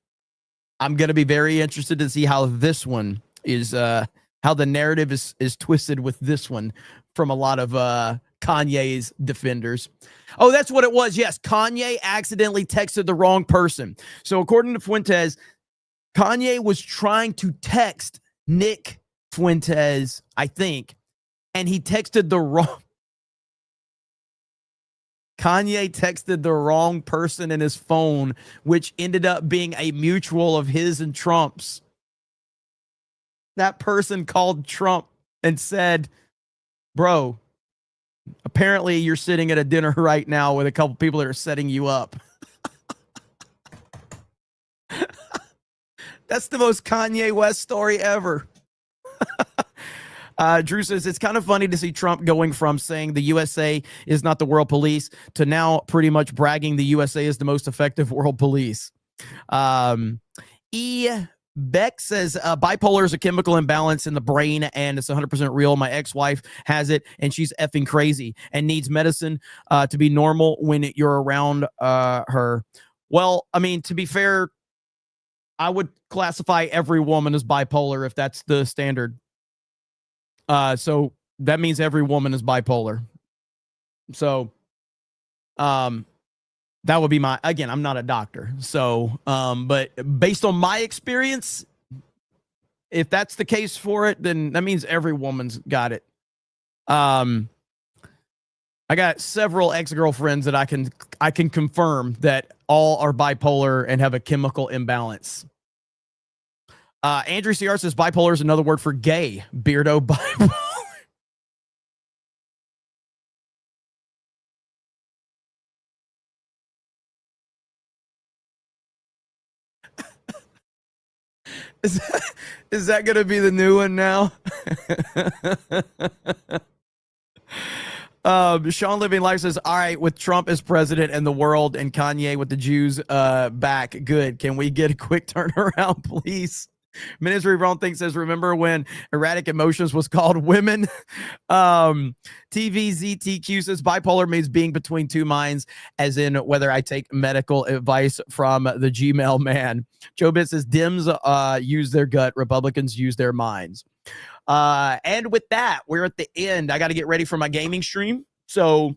S3: I'm going to be very interested to see how this one is, how the narrative is twisted with this one from a lot of Kanye's defenders. Oh, that's what it was. Yes, Kanye accidentally texted the wrong person. So according to Fuentes, Kanye was trying to text Nick Fuentes, I think, and he texted the wrong. Kanye texted the wrong person in his phone, which ended up being a mutual of his and Trump's. That person called Trump and said, bro, apparently you're sitting at a dinner right now with a couple people that are setting you up. That's the most Kanye West story ever. Drew says, it's kind of funny to see Trump going from saying the USA is not the world police to now pretty much bragging the USA is the most effective world police. Beck says, bipolar is a chemical imbalance in the brain and it's 100% real. My ex-wife has it and she's effing crazy and needs medicine to be normal when you're around her. Well, I mean, to be fair, I would classify every woman as bipolar if that's the standard. So that means every woman is bipolar. So, that would be my, again, I'm not a doctor. So, but based on my experience, if that's the case for it, then that means every woman's got it. I got several ex-girlfriends that I can confirm that all are bipolar and have a chemical imbalance. Andrew CR says bipolar is another word for gay. Beardo bipolar. Is that going to be the new one now? Sean Living Life says, all right, with Trump as president and the world and Kanye with the Jews back, good. Can we get a quick turnaround, please? Ministry of Wrong Thing says, remember when erratic emotions was called women? TVZTQ says, bipolar means being between two minds, as in whether I take medical advice from the Gmail man. Joe Bit says, Dems use their gut, Republicans use their minds. And with that, we're at the end. I got to get ready for my gaming stream. So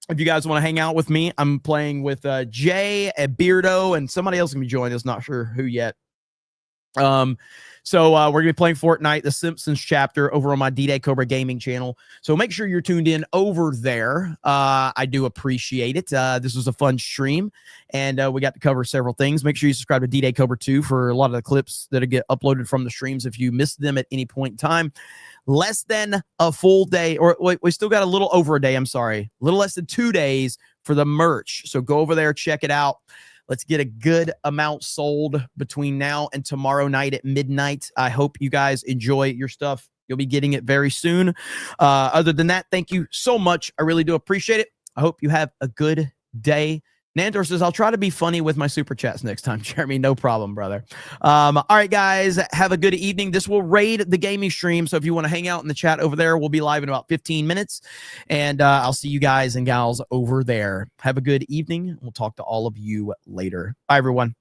S3: if you guys want to hang out with me, I'm playing with Jay, Beardo, and somebody else can be joining us. Not sure who yet. So we're going to be playing Fortnite, the Simpsons chapter over on my D-Day Cobra Gaming channel. So make sure you're tuned in over there. I do appreciate it. This was a fun stream, and we got to cover several things. Make sure you subscribe to D-Day Cobra 2 for a lot of the clips that get uploaded from the streams if you missed them at any point in time. Less than a full day, or we still got a little over a day, I'm sorry. A little less than 2 days for the merch. So go over there, check it out. Let's get a good amount sold between now and tomorrow night at midnight. I hope you guys enjoy your stuff. You'll be getting it very soon. Other than that, thank you so much. I really do appreciate it. I hope you have a good day. Nandor says, I'll try to be funny with my super chats next time, Jeremy. No problem, brother. All right, guys, have a good evening. This will raid the gaming stream. So if you want to hang out in the chat over there, we'll be live in about 15 minutes. And I'll see you guys and gals over there. Have a good evening. We'll talk to all of you later. Bye, everyone.